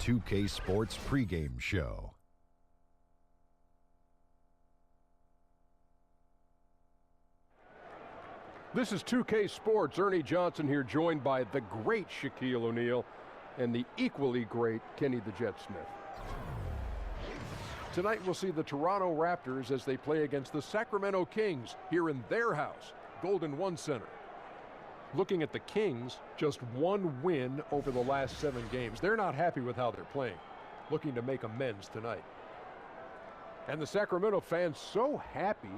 2K Sports pregame show. This is 2K Sports. Ernie Johnson here, joined by the great Shaquille O'Neal and the equally great Kenny the Jet Smith. Tonight we'll see the Toronto Raptors as they play against the Sacramento Kings here in their house, Golden One Center. Looking at the Kings, just one win over the last 7 games. They're not happy with how they're playing, looking to make amends tonight. And the Sacramento fans so happy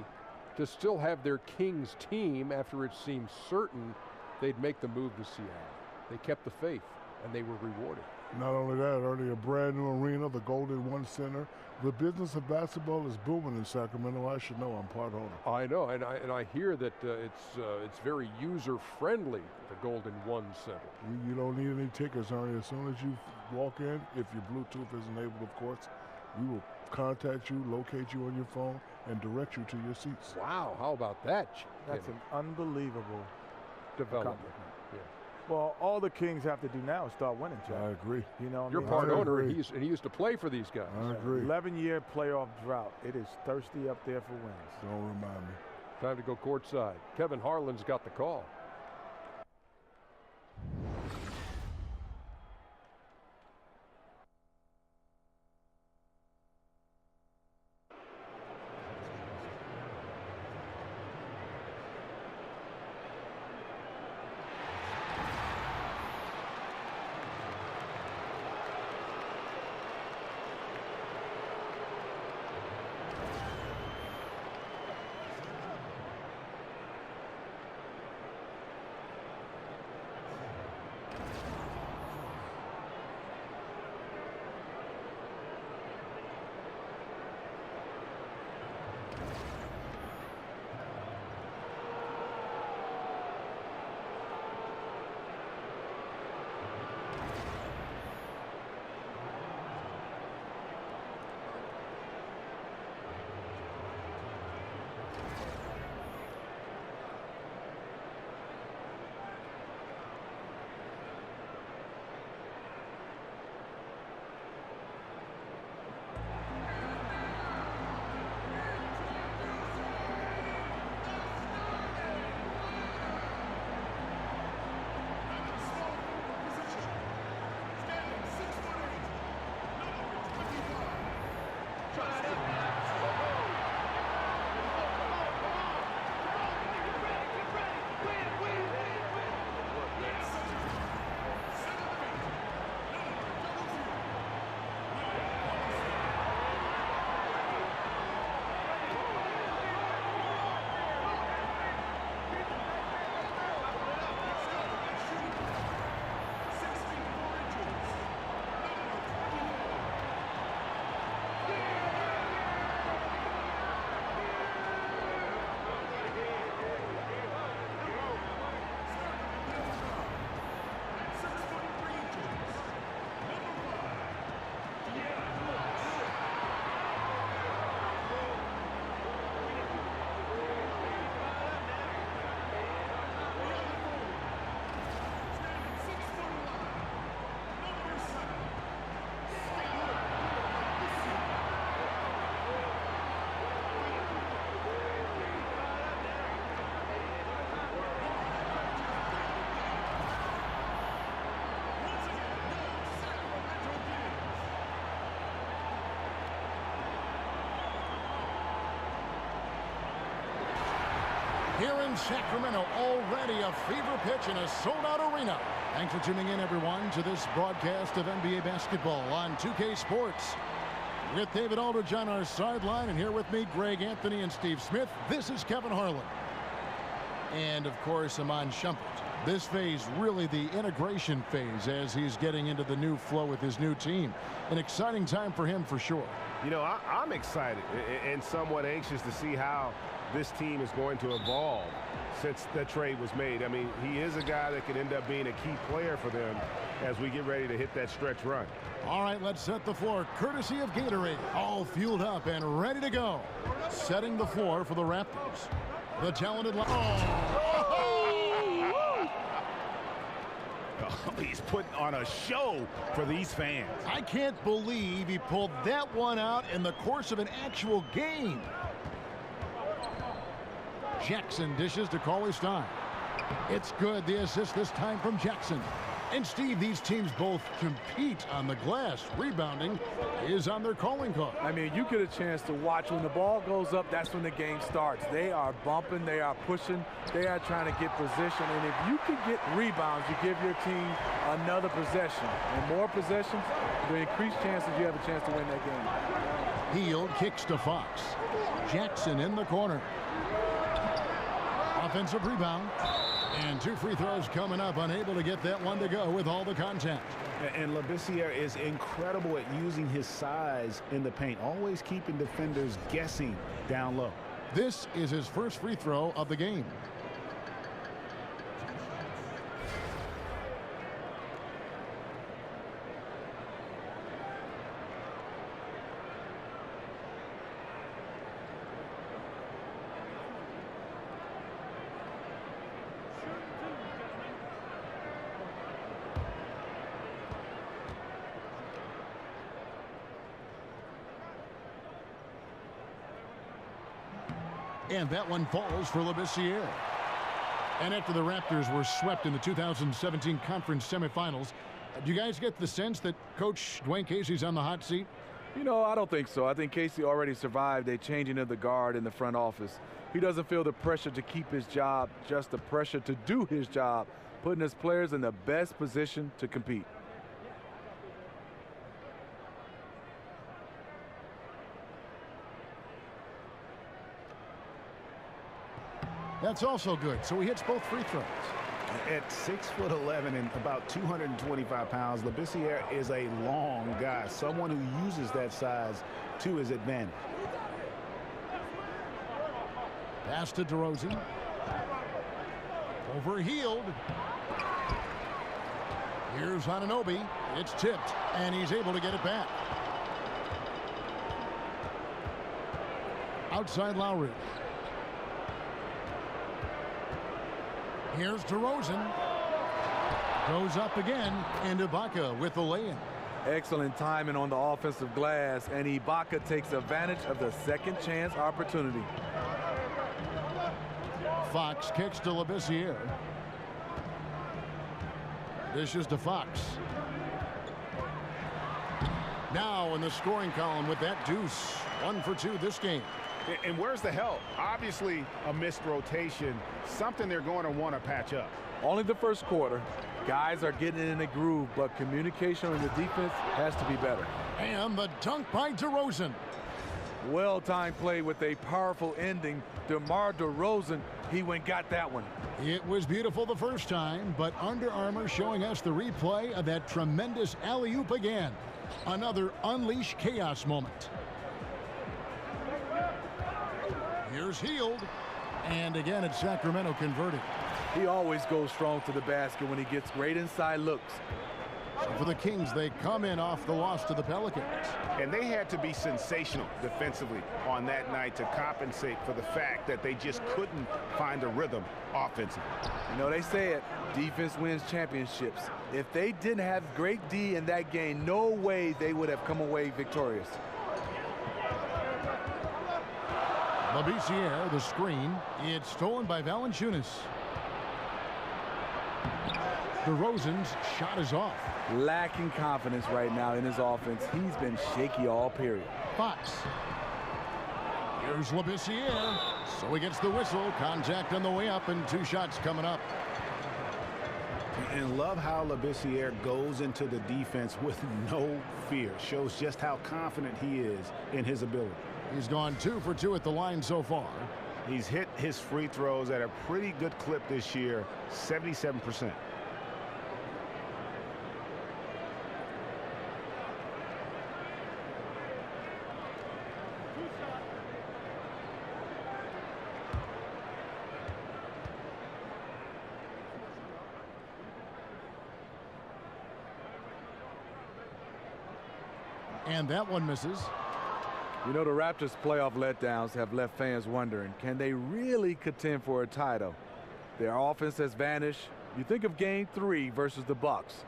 to still have their Kings team after it seemed certain they'd make the move to Seattle. They kept the faith, and they were rewarded. Not only that, Ernie, a brand new arena, the Golden One Center. The business of basketball is booming in Sacramento. I should know. I'm part owner. I know, and I hear that it's very user-friendly, the Golden One Center. You don't need any tickets, Ernie. As soon as you walk in, if your Bluetooth is enabled, of course, we will contact you, locate you on your phone, and direct you to your seats. Wow, how about that? That's an unbelievable development. Yeah. Well, all the Kings have to do now is start winning, Jack. I agree. You know, you're part owner, and he used to play for these guys. I agree. 11-year playoff drought. It is thirsty up there for wins. Don't remind me. Time to go courtside. Kevin Harlan's got the call. Here in Sacramento, already a fever pitch in a sold-out arena. Thanks for tuning in, everyone, to this broadcast of NBA basketball on 2K Sports. With David Aldridge on our sideline, and here with me, Greg Anthony and Steve Smith. This is Kevin Harlan. And, of course, Iman Shumpert. This phase, really the integration phase, as he's getting into the new flow with his new team. An exciting time for him, for sure. You know, I'm excited and somewhat anxious to see how this team is going to evolve since the trade was made. I mean, he is a guy that could end up being a key player for them as we get ready to hit that stretch run. All right, let's set the floor courtesy of Gatorade. All fueled up and ready to go. Setting the floor for the Raptors. The talented... Oh, he's putting on a show for these fans. I can't believe he pulled that one out in the course of an actual game. Jackson dishes to Cauley-Stein. It's good. The assist this time from Jackson. And Steve, these teams both compete on the glass. Rebounding is on their calling card. I mean, you get a chance to watch when the ball goes up, that's when the game starts. They are bumping, they are pushing, they are trying to get position. And if you can get rebounds, you give your team another possession. And more possessions, the increased chances you have a chance to win that game. Hield kicks to Fox. Jackson in the corner. Offensive rebound. And 2 free throws coming up, unable to get that one to go with all the contact. And Labissiere is incredible at using his size in the paint, always keeping defenders guessing down low. This is his first free throw of the game. And that one falls for Labissiere. And after the Raptors were swept in the 2017 conference semifinals, do you guys get the sense that Coach Dwayne Casey's on the hot seat? You know, I don't think so. I think Casey already survived a changing of the guard in the front office. He doesn't feel the pressure to keep his job, just the pressure to do his job, putting his players in the best position to compete. That's also good. So he hits both free throws. At 6'11" and about 225 pounds, Labissiere is a long guy, someone who uses that size to his advantage. Pass to DeRozan. Over Hield. Here's Anunoby. It's tipped, and he's able to get it back. Outside Lowry. Here's DeRozan. Goes up again, and Ibaka with the lay-in. Excellent timing on the offensive glass, and Ibaka takes advantage of the second chance opportunity. Fox kicks to Labissiere. Dishes to Fox. Now in the scoring column with that deuce. 1 for 2 this game. And where's the help? Obviously a missed rotation, something they're going to want to patch up. Only the first quarter. Guys are getting in a groove, but communication on the defense has to be better. And the dunk by DeRozan. Well-timed play with a powerful ending. DeMar DeRozan, he went got that one. It was beautiful the first time, but Under Armour showing us the replay of that tremendous alley-oop again. Another unleash chaos moment. Here's Hield. And again, it's Sacramento converting. He always goes strong to the basket when he gets great inside looks. So for the Kings, they come in off the loss to the Pelicans. And they had to be sensational defensively on that night to compensate for the fact that they just couldn't find a rhythm offensively. You know, they say it, defense wins championships. If they didn't have great D in that game, no way they would have come away victorious. Labissiere, the screen. It's stolen by Valanciunas. DeRozan's shot is off. Lacking confidence right now in his offense. He's been shaky all period. Fox. Here's Labissiere. So he gets the whistle. Contact on the way up, and 2 shots coming up. And love how Labissiere goes into the defense with no fear. Shows just how confident he is in his ability. He's gone 2 for 2 at the line so far. He's hit his free throws at a pretty good clip this year, 77%. And that one misses. You know, the Raptors' playoff letdowns have left fans wondering, can they really contend for a title? Their offense has vanished. You think of game 3 versus the Bucks.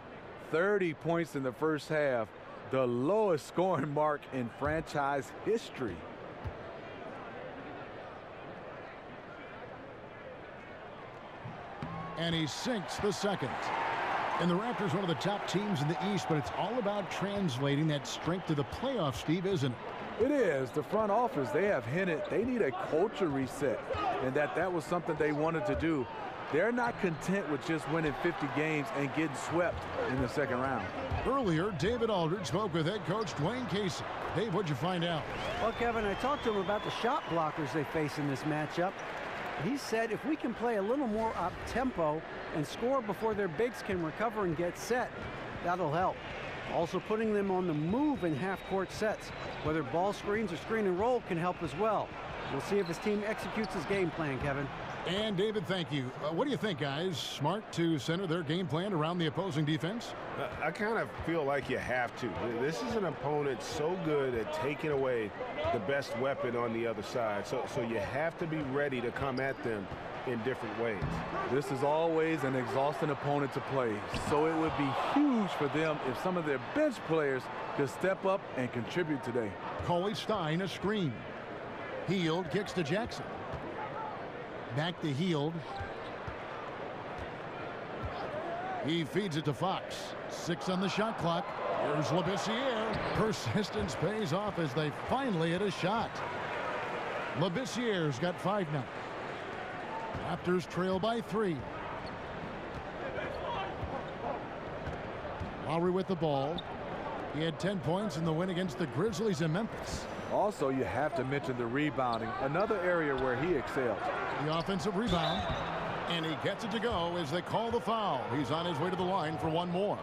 30 points in the first half, the lowest scoring mark in franchise history. And he sinks the second. And the Raptors, one of the top teams in the East, but it's all about translating that strength to the playoffs, Steve, isn't it? It is. The front office, they have hinted they need a culture reset, and that was something they wanted to do. They're not content with just winning 50 games and getting swept in the second round. Earlier, David Aldridge spoke with head coach Dwayne Casey. Dave, what'd you find out? Well, Kevin, I talked to him about the shot blockers they face in this matchup. He said if we can play a little more up-tempo and score before their bigs can recover and get set, that'll help. Also, putting them on the move in half-court sets, whether ball screens or screen and roll, can help as well. We'll see if his team executes his game plan, Kevin. And David, thank you. What do you think, guys? Smart to center their game plan around the opposing defense? I kind of feel like you have to. This is an opponent so good at taking away the best weapon on the other side. So you have to be ready to come at them in different ways. This is always an exhausting opponent to play, so it would be huge for them if some of their bench players could step up and contribute today. Coley Stein, a screen. Hield kicks to Jackson. Back to Hield. He feeds it to Fox. 6 on the shot clock. Here's Labissiere. Persistence pays off as they finally hit a shot. Labissiere's got 5 now. Raptors trail by 3. Lowry with the ball. He had 10 points in the win against the Grizzlies in Memphis. Also, you have to mention the rebounding, another area where he excels. The offensive rebound, and he gets it to go as they call the foul. He's on his way to the line for one more.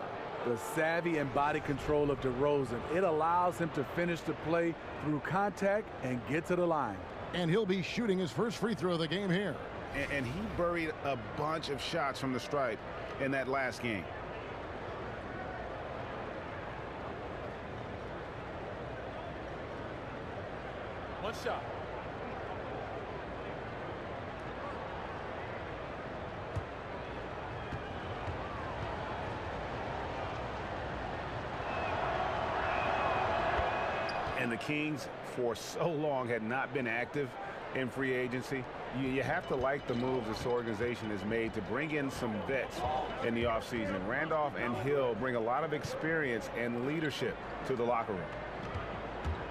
The savvy and body control of DeRozan, it allows him to finish the play through contact and get to the line. And he'll be shooting his first free throw of the game here. And he buried a bunch of shots from the stripe in that last game. One shot. And the Kings, for so long, had not been active in free agency. You have to like the moves this organization has made to bring in some vets in the offseason. Randolph and Hill bring a lot of experience and leadership to the locker room.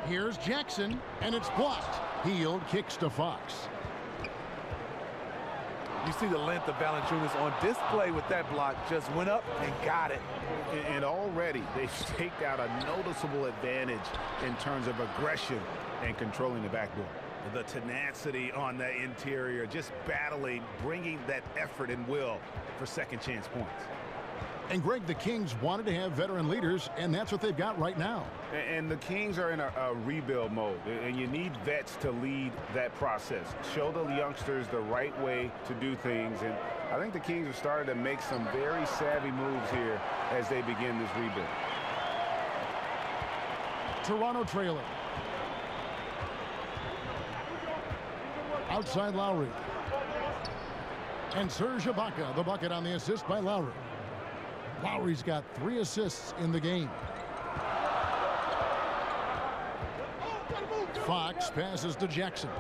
Here's Jackson, and it's blocked. Hield kicks to Fox. You see the length of Valanciunas on display with that block. Just went up and got it. And already they've staked out a noticeable advantage in terms of aggression and controlling the backboard. The tenacity on the interior, just battling, bringing that effort and will for second chance points. And Greg, the Kings wanted to have veteran leaders, and that's what they've got right now. And the Kings are in a rebuild mode, and you need vets to lead that process. Show the youngsters the right way to do things, and I think the Kings have started to make some very savvy moves here as they begin this rebuild. Toronto trailing. Outside Lowry. And Serge Ibaka, the bucket on the assist by Lowry. Lowry's got 3 assists in the game. Fox passes to Jackson.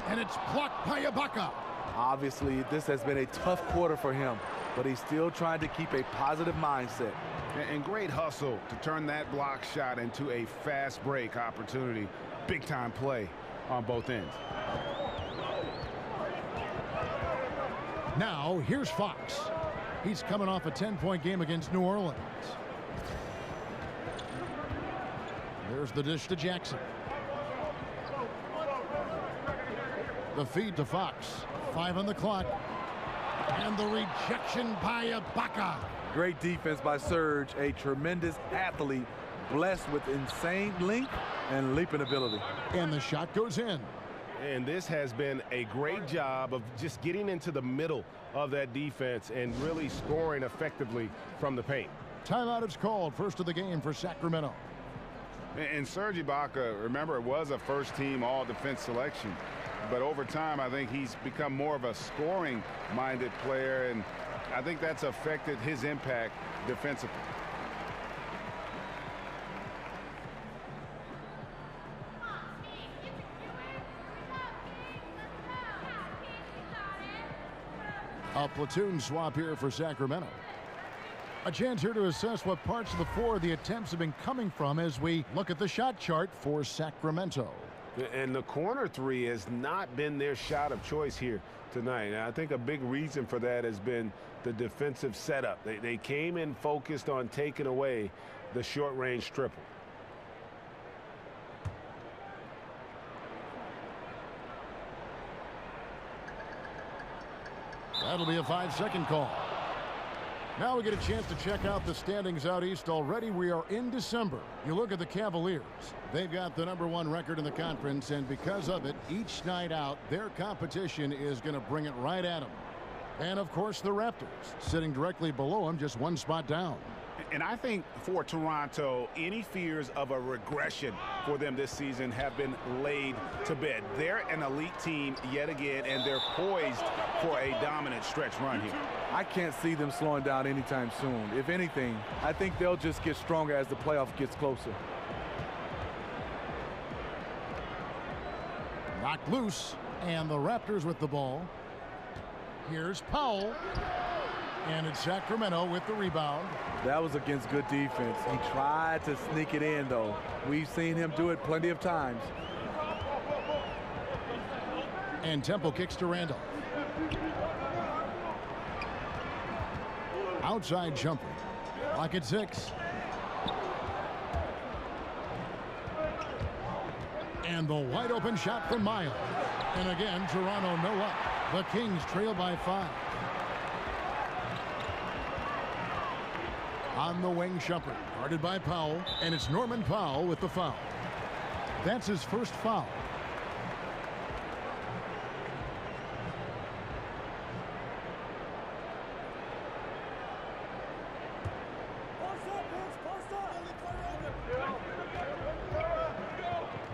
And it's blocked by Ibaka. Obviously, this has been a tough quarter for him, but he's still trying to keep a positive mindset. And great hustle to turn that block shot into a fast break opportunity. Big time play on both ends. Now, here's Fox. He's coming off a 10-point game against New Orleans. There's the dish to Jackson. The feed to Fox. 5 on the clock. And the rejection by Ibaka. Great defense by Serge, a tremendous athlete, blessed with insane length and leaping ability. And the shot goes in. And this has been a great job of just getting into the middle of that defense and really scoring effectively from the paint. Timeout is called. First of the game for Sacramento. And Serge Ibaka, remember, it was a first-team all-defense selection. But over time, I think he's become more of a scoring-minded player, and I think that's affected his impact defensively. A platoon swap here for Sacramento. A chance here to assess what parts of the floor the attempts have been coming from as we look at the shot chart for Sacramento. And the corner three has not been their shot of choice here tonight. And I think a big reason for that has been the defensive setup. They came in focused on taking away the short-range triple. That'll be a 5-second call. Now we get a chance to check out the standings out east. Already we are in December. You look at the Cavaliers. They've got the #1 record in the conference, and because of it, each night out, their competition is going to bring it right at them. And, of course, the Raptors, sitting directly below them, just one spot down. And I think for Toronto, any fears of a regression for them this season have been laid to bed. They're an elite team yet again, and they're poised for a dominant stretch run here. I can't see them slowing down anytime soon. If anything, I think they'll just get stronger as the playoff gets closer. Knocked loose, and the Raptors with the ball. Here's Powell. And it's Sacramento with the rebound. That was against good defense. He tried to sneak it in, though. We've seen him do it plenty of times. And Temple kicks to Randolph. Outside jumper. Clock at 6. And the wide open shot from Miles. And again, Toronto no up. The Kings trail by 5. On the wing, Shumpert, guarded by Powell, and it's Norman Powell with the foul. That's his first foul.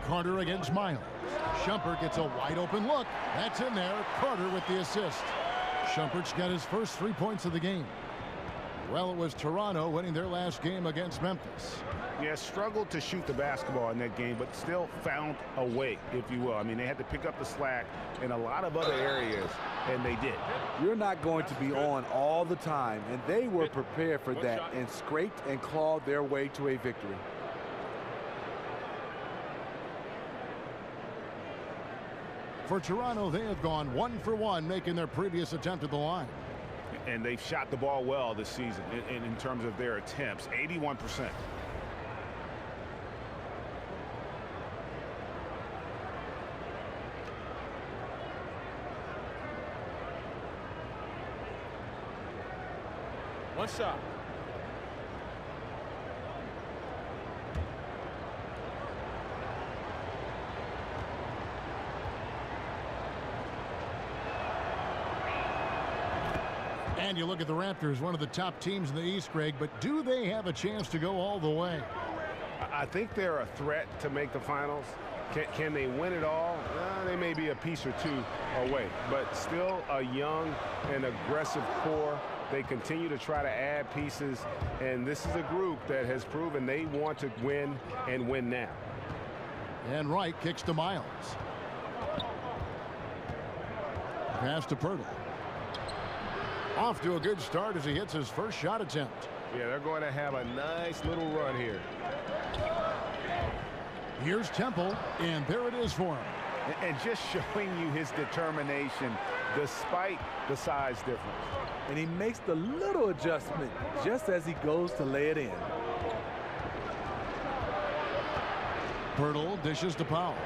Carter against Miles. Shumpert gets a wide open look. That's in there. Carter with the assist. Shumpert's got his first 3 points of the game. Well, it was Toronto winning their last game against Memphis. Yeah, struggled to shoot the basketball in that game, but still found a way, if you will. I mean, they had to pick up the slack in a lot of other areas, and they did. You're not going to be on all the time, and they were prepared for that and scraped and clawed their way to a victory. For Toronto, they have gone 1 for 1, making their previous attempt at the line. And they've shot the ball well this season in terms of their attempts, 81%. One shot. And you look at the Raptors, one of the top teams in the East, Greg, but do they have a chance to go all the way? I think they're a threat to make the finals. Can they win it all? They may be a piece or two away, but still a young and aggressive core. They continue to try to add pieces, and this is a group that has proven they want to win and win now. And Wright kicks to Miles. Pass to Pirtle. Off to a good start as he hits his first shot attempt. Yeah, they're going to have a nice little run here. Here's Temple, and there it is for him. And just showing you his determination despite the size difference. And he makes the little adjustment just as he goes to lay it in. Pirtle dishes to Powell.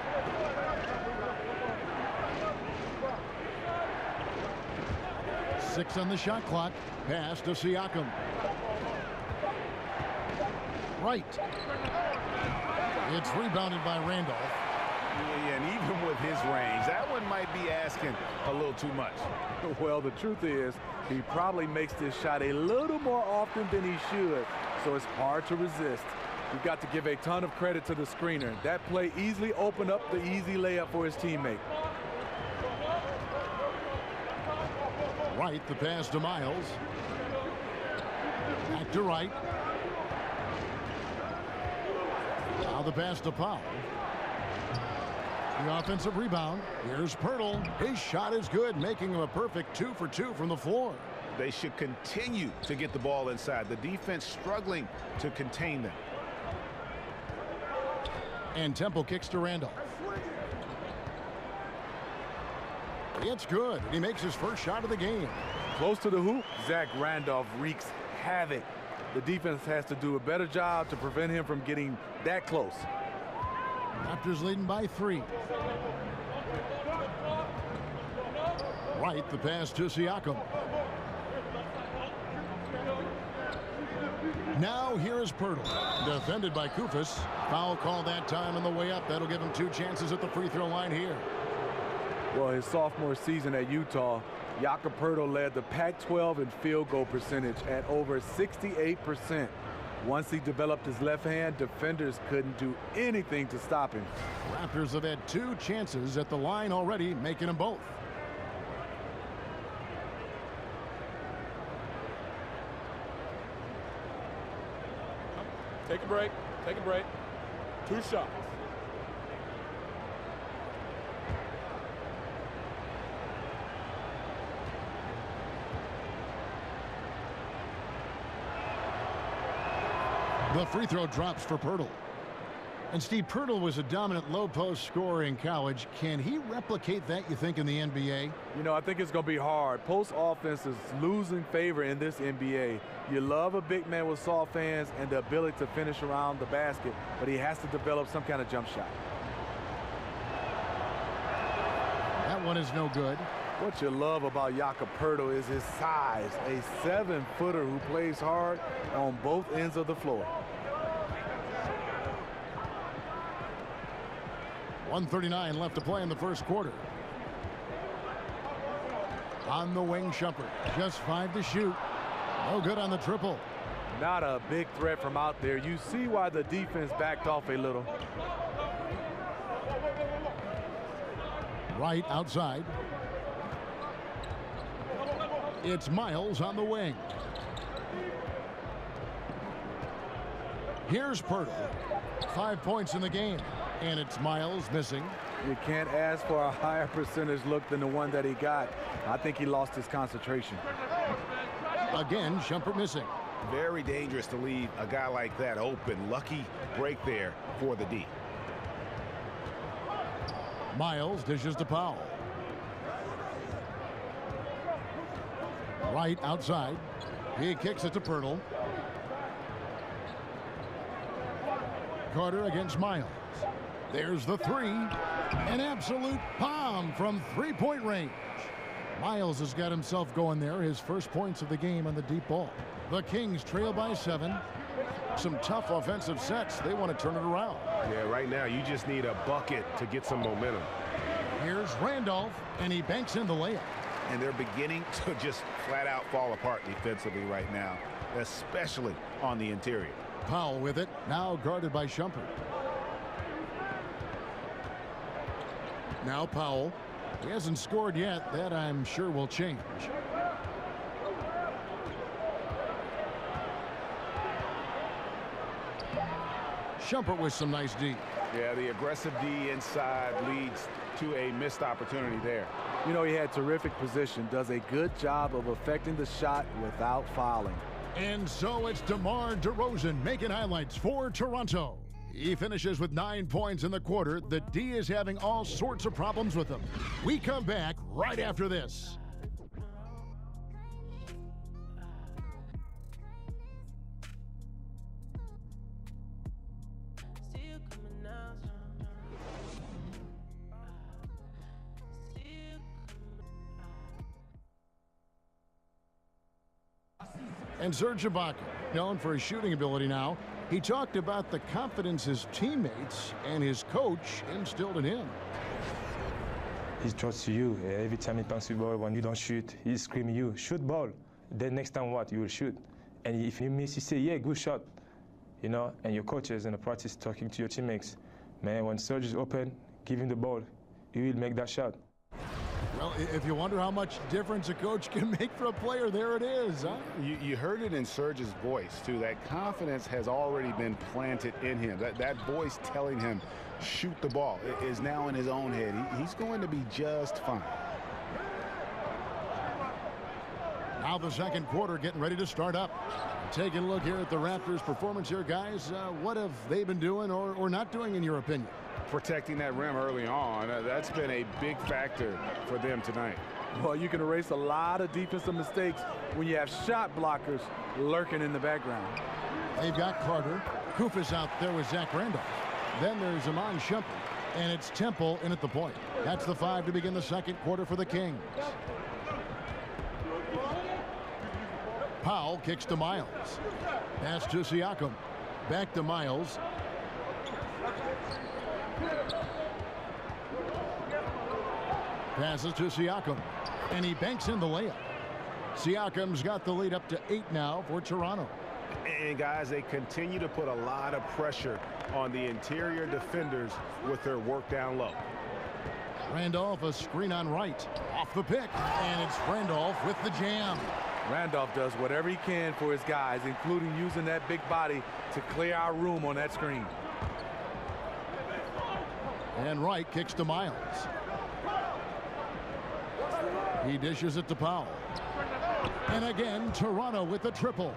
Six on the shot clock. Pass to Siakam. Right. It's rebounded by Randolph. Yeah, and even with his range, that one might be asking a little too much. Well, the truth is, he probably makes this shot a little more often than he should, so it's hard to resist. You've got to give a ton of credit to the screener. That play easily opened up the easy layup for his teammate. Wright, the pass to Miles. Back to Wright. Now the pass to Powell. The offensive rebound. Here's Pirtle. His shot is good, making him a perfect 2 for 2 from the floor. They should continue to get the ball inside. The defense struggling to contain them. And Temple kicks to Randolph. It's good. He makes his first shot of the game. Close to the hoop, Zach Randolph wreaks havoc. The defense has to do a better job to prevent him from getting that close. Raptors leading by 3. Wright, the pass to Siakam. Now here is Pirtle. Defended by Kufis. Foul call that time on the way up. That'll give him 2 chances at the free throw line here. Well, his sophomore season at Utah, Jakob Pirtle led the Pac-12 in field goal percentage at over 68%. Once he developed his left hand, defenders couldn't do anything to stop him. Raptors have had 2 chances at the line already, making them both. Take a break. Take a break. 2 shots. The free throw drops for Pirtle. And Steve, Pirtle was a dominant low post scorer in college. Can he replicate that, you think, in the NBA? You know, I think it's going to be hard. Post offense is losing favor in this NBA. You love a big man with soft hands and the ability to finish around the basket, but he has to develop some kind of jump shot. That one is no good. What you love about Jakob Pirtle is his size, a 7-footer who plays hard on both ends of the floor. 1:39 left to play in the first quarter. On the wing, Shumpert. Just 5 to shoot. No good on the triple. Not a big threat from out there. You see why the defense backed off a little. Right outside. It's Miles on the wing. Here's Pirtle. 5 points in the game. And it's Miles missing. You can't ask for a higher percentage look than the one that he got. I think he lost his concentration. Again, Shumpert missing. Very dangerous to leave a guy like that open. Lucky break there for the D. Miles dishes to Powell. Right outside. He kicks it to Pirtle. Carter against Miles. There's the 3. An absolute bomb from 3-point range. Miles has got himself going there. His first points of the game on the deep ball. The Kings trail by 7. Some tough offensive sets. They want to turn it around. Yeah, right now you just need a bucket to get some momentum. Here's Randolph, and he banks in the layup. And they're beginning to just flat out fall apart defensively right now, especially on the interior. Powell with it, now guarded by Shumpert. Now Powell. He hasn't scored yet. That, I'm sure, will change. Shumpert with some nice D. Yeah, the aggressive D inside leads to a missed opportunity there. You know, he had terrific position, does a good job of affecting the shot without fouling. And so it's DeMar DeRozan making highlights for Toronto. He finishes with 9 points in the quarter. The D is having all sorts of problems with him. We come back right after this. And Serge Ibaka, known for his shooting ability now, he talked about the confidence his teammates and his coach instilled in him. He trusts you. Every time he passes the ball, when you don't shoot, he screams you, shoot ball. Then next time what? You will shoot. And if you miss, he say, yeah, good shot. you know, and your coaches in the practice talking to your teammates. Man, when Serge is open, give him the ball. He will make that shot. Well, if you wonder how much difference a coach can make for a player, there it is, huh? You heard it in Serge's voice, too. That confidence has already been planted in him. That voice telling him, shoot the ball, is now in his own head. He's going to be just fine. Now the second quarter getting ready to start up. Taking a look here at the Raptors' performance here, guys. What have they been doing or not doing, in your opinion? Protecting that rim early on, that's been a big factor for them tonight. Well, you can erase a lot of defensive mistakes when you have shot blockers lurking in the background. They've got Carter. Kufis out there with Zach Randolph. Then there's Iman Shumpert, and it's Temple in at the point. That's the 5 to begin the second quarter for the Kings. Powell kicks to Miles. Pass to Siakam. Back to Miles. Passes to Siakam. And he banks in the layup. Siakam's got the lead up to 8 now for Toronto. And guys, they continue to put a lot of pressure on the interior defenders with their work down low. Randolph, a screen on right. Off the pick. And it's Randolph with the jam. Randolph does whatever he can for his guys, including using that big body to clear our room on that screen. And Wright kicks to Miles. He dishes it to Powell. And again, Toronto with the triple.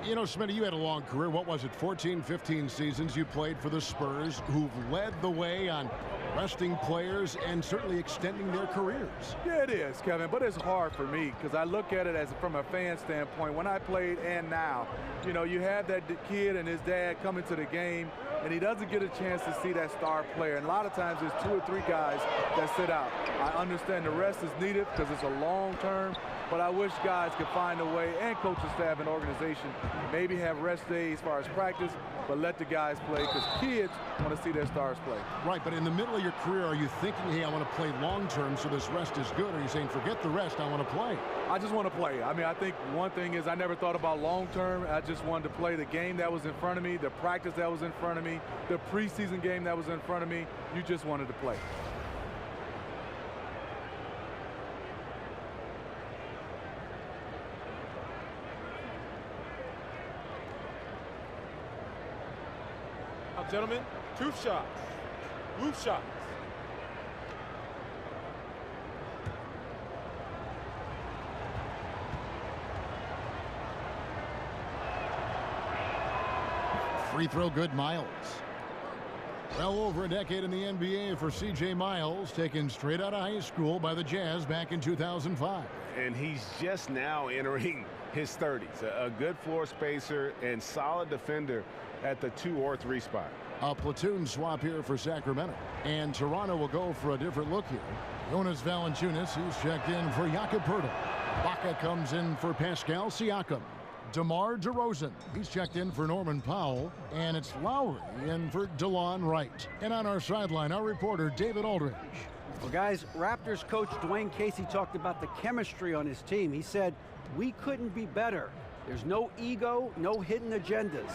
You know, Smitty, you had a long career. What was it, 14, 15 seasons you played for the Spurs, who've led the way on resting players and certainly extending their careers. Yeah, it is, Kevin, but it's hard for me because I look at it as from a fan standpoint. When I played and now, you know, you have that kid and his dad coming to the game, and he doesn't get a chance to see that star player. And a lot of times there's 2 or 3 guys that sit out. I understand the rest is needed because it's a long term, but I wish guys could find a way, and coaching staff and organization, maybe have rest days as far as practice, but let the guys play because kids want to see their stars play. Right, but in the middle of your career, are you thinking, hey, I want to play long term so this rest is good? Or are you saying, forget the rest, I want to play? I just want to play. I mean, I think one thing is I never thought about long term. I just wanted to play the game that was in front of me, the practice that was in front of me, the preseason game that was in front of me. You just wanted to play. Now, gentlemen, 2 shots. Roof shots. Free throw good, Miles. Well over a decade in the NBA for C.J. Miles, taken straight out of high school by the Jazz back in 2005. And he's just now entering his 30s. A good floor spacer and solid defender at the 2 or 3 spot. A platoon swap here for Sacramento. And Toronto will go for a different look here. Jonas Valanciunas, he's checked in for Jakob Poeltl. Baca comes in for Pascal Siakam. DeMar DeRozan, he's checked in for Norman Powell. And it's Lowry in for DeLon Wright. And on our sideline, our reporter, David Aldridge. Well, guys, Raptors coach Dwayne Casey talked about the chemistry on his team. He said, we couldn't be better. There's no ego, no hidden agendas.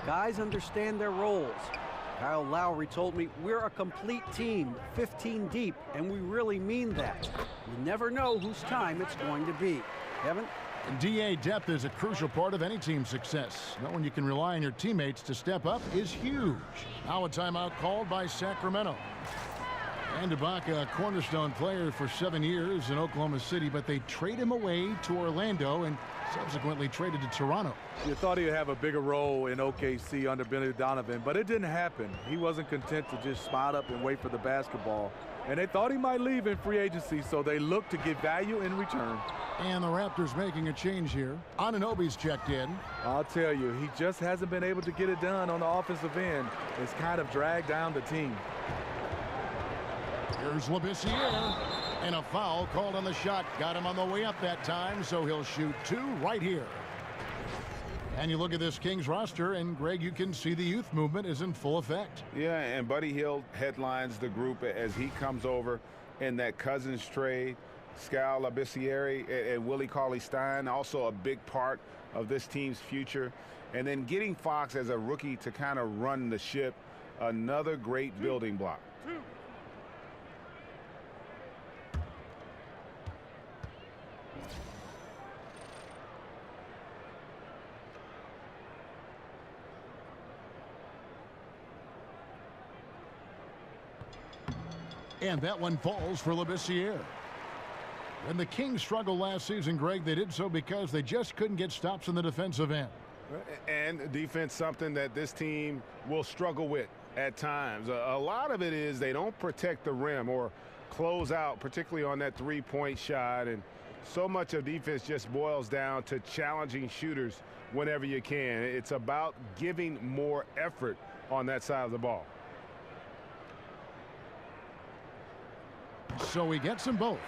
Guys understand their roles. Kyle Lowry told me, we're a complete team, 15 deep, and we really mean that. You never know whose time it's going to be. Kevin? DA depth is a crucial part of any team's success. Knowing you can rely on your teammates to step up is huge. Now a timeout called by Sacramento. And Ibaka, a cornerstone player for 7 years in Oklahoma City, but they trade him away to Orlando and subsequently traded to Toronto. You thought he'd have a bigger role in OKC under Billy Donovan, but it didn't happen. He wasn't content to just spot up and wait for the basketball. And they thought he might leave in free agency, so they looked to get value in return. And the Raptors making a change here. Anunoby's checked in. I'll tell you, he just hasn't been able to get it done on the offensive end. It's kind of dragged down the team. Here's Labissiere. And a foul called on the shot. Got him on the way up that time, so he'll shoot 2 right here. And you look at this Kings roster, and Greg, you can see the youth movement is in full effect. Yeah, and Buddy Hield headlines the group as he comes over in that Cousins trade. Skal Labissiere and Willie Cauley-Stein, also a big part of this team's future. And then getting Fox as a rookie to kind of run the ship, another great building block. And that one falls for Labissiere. When the Kings struggled last season, Greg, they did so because they just couldn't get stops in the defensive end. And defense, something that this team will struggle with at times. A lot of it is they don't protect the rim or close out, particularly on that three-point shot. And so much of defense just boils down to challenging shooters whenever you can. It's about giving more effort on that side of the ball. So he gets them both.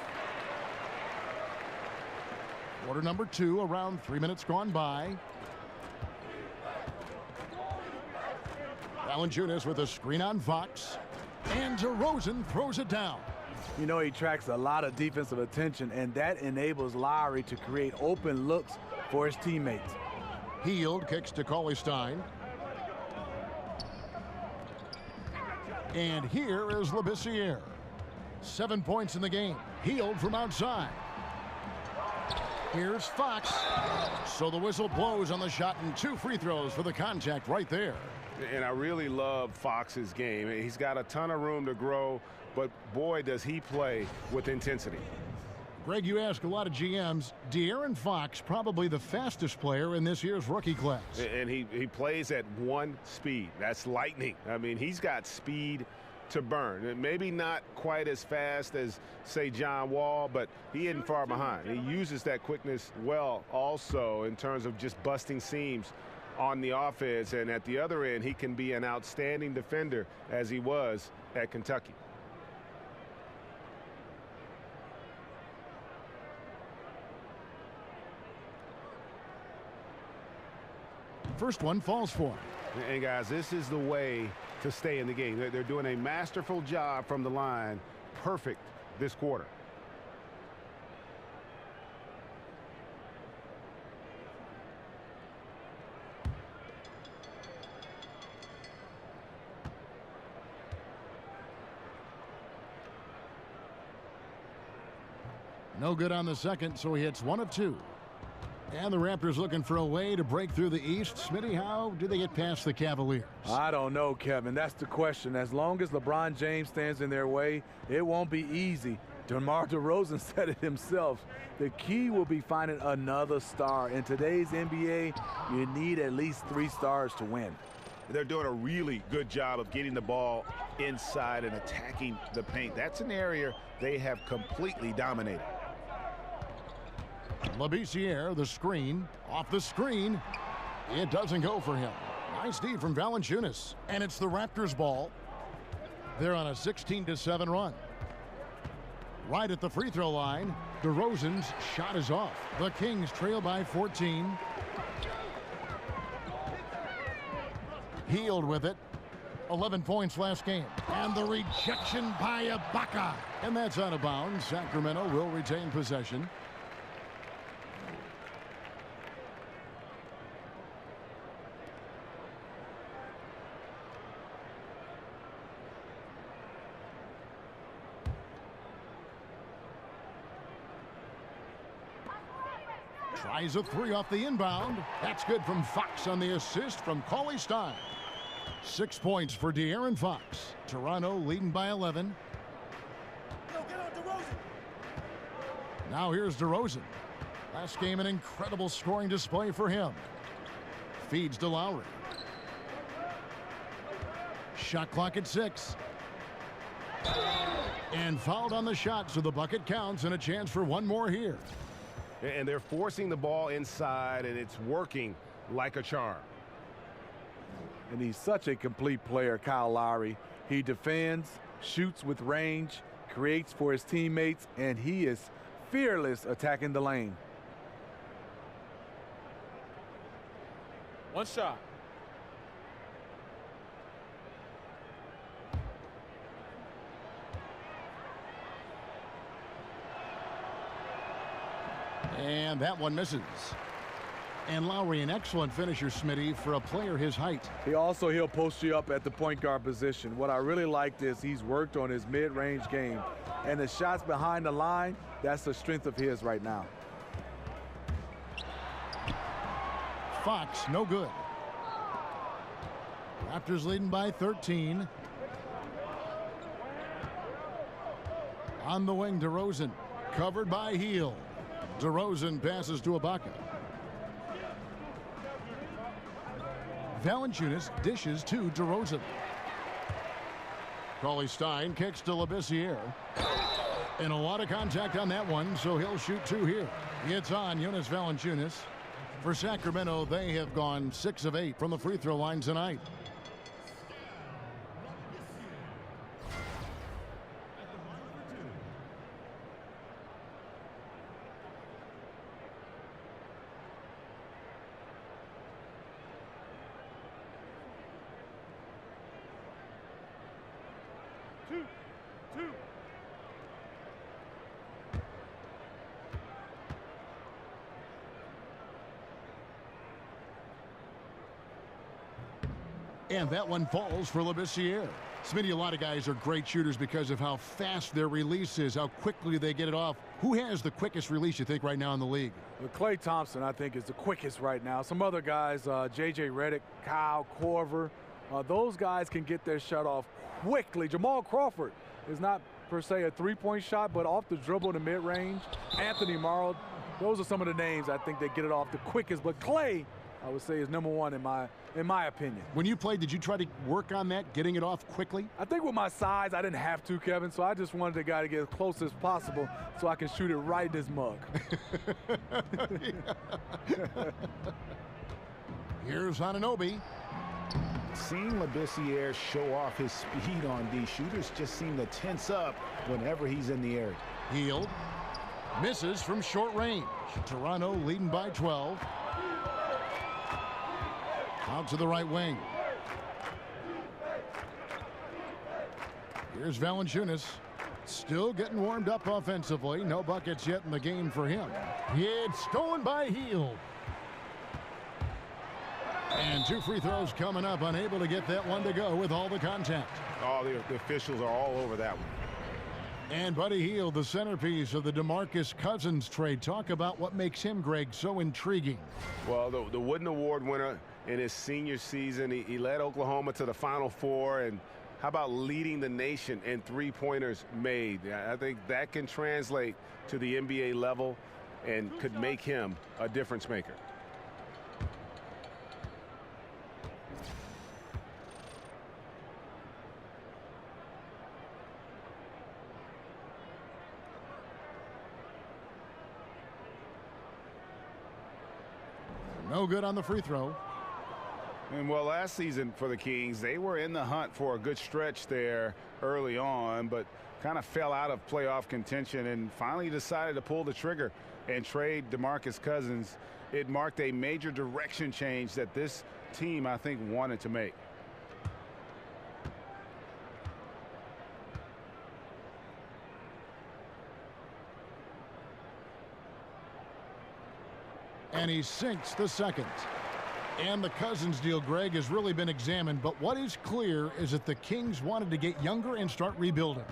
Quarter number 2, around 3 minutes gone by. Valanciunas with a screen on Fox. And DeRozan throws it down. You know, he tracks a lot of defensive attention, and that enables Lowry to create open looks for his teammates. Hield kicks to Cauley-Stein. And here is Labissiere. 7 points in the game. Hield from outside. Here's Fox. So the whistle blows on the shot, and 2 free throws for the contact right there. And I really love Fox's game. He's got a ton of room to grow, but boy, does he play with intensity. Greg, you ask a lot of GMs. De'Aaron Fox, probably the fastest player in this year's rookie class. And he plays at 1 speed. That's lightning. I mean, he's got speed to burn. And maybe not quite as fast as, say, John Wall, but he isn't far behind. He uses that quickness well also in terms of just busting seams on the offense. And at the other end, he can be an outstanding defender as he was at Kentucky. First one falls for him. And guys, this is the way to stay in the game. They're doing a masterful job from the line. Perfect this quarter. No good on the second, so he hits 1 of 2. And the Raptors looking for a way to break through the East. Smitty, how do they get past the Cavaliers? I don't know, Kevin. That's the question. As long as LeBron James stands in their way, it won't be easy. DeMar DeRozan said it himself. The key will be finding another star. In today's NBA, you need at least 3 stars to win. They're doing a really good job of getting the ball inside and attacking the paint. That's an area they have completely dominated. Labissiere, the screen. Off the screen. It doesn't go for him. Nice D from Valanciunas. And it's the Raptors ball. They're on a 16-7 run. Right at the free throw line, DeRozan's shot is off. The Kings trail by 14. Hield with it. 11 points last game. And the rejection by Ibaka. And that's out of bounds. Sacramento will retain possession. Tries a 3 off the inbound. That's good from Fox on the assist from Cauley-Stein. 6 points for De'Aaron Fox. Toronto leading by 11. Now here's DeRozan. Last game, an incredible scoring display for him. Feeds to Lowry. Shot clock at 6. And fouled on the shot, so the bucket counts and a chance for one more here. And they're forcing the ball inside, and it's working like a charm. And he's such a complete player, Kyle Lowry. He defends, shoots with range, creates for his teammates, and he is fearless attacking the lane. One shot. And that one misses. And Lowry, an excellent finisher, Smitty, for a player his height. He'll post you up at the point guard position. What I really liked is he's worked on his mid-range game. And the shots behind the line, that's the strength of his right now. Fox, no good. Raptors leading by 13. On the wing, DeRozan. Covered by Hield. DeRozan passes to Ibaka. Valanciunas dishes to DeRozan. Cauley-Stein kicks to Labissiere. And a lot of contact on that one, so he'll shoot 2 here. It's on Jonas Valanciunas. For Sacramento, they have gone 6 of 8 from the free throw line tonight. And that one falls for Labissiere. Smitty, a lot of guys are great shooters because of how fast their release is, how quickly they get it off. Who has the quickest release, you think, right now in the league? Well, Klay Thompson, I think, is the quickest right now. Some other guys, J.J. Redick, Kyle Korver, those guys can get their shot off quickly. Jamal Crawford is not, per se, a three-point shot, but off the dribble in the mid-range. Anthony Morrow, those are some of the names I think they get it off the quickest. But Klay, I would say, is number one in my opinion. When you played, did you try to work on that, getting it off quickly? I think with my size, I didn't have to, Kevin, so I just wanted the guy to get as close as possible so I can shoot it right in his mug. Here's Anunoby. Seeing Labissiere show off his speed on these shooters just seem to tense up whenever he's in the area. Hield misses from short range. Toronto leading by 12. Out to the right wing. Here's Valanciunas. Still getting warmed up offensively. No buckets yet in the game for him. It's stolen by Hield. And 2 free throws coming up. Unable to get that one to go with all the contact. Oh, the officials are all over that one. And Buddy Hield, the centerpiece of the DeMarcus Cousins trade. Talk about what makes him, Greg, so intriguing. Well, the Wooden Award winner in his senior season, he led Oklahoma to the Final Four. And how about leading the nation in three-pointers made? I think that can translate to the NBA level and could make him a difference maker. No good on the free throw. And well, last season for the Kings, they were in the hunt for a good stretch there early on, but kind of fell out of playoff contention and finally decided to pull the trigger and trade DeMarcus Cousins. It marked a major direction change that this team, I think, wanted to make. And he sinks the second. And the Cousins deal, Greg, has really been examined. But what is clear is that the Kings wanted to get younger and start rebuilding.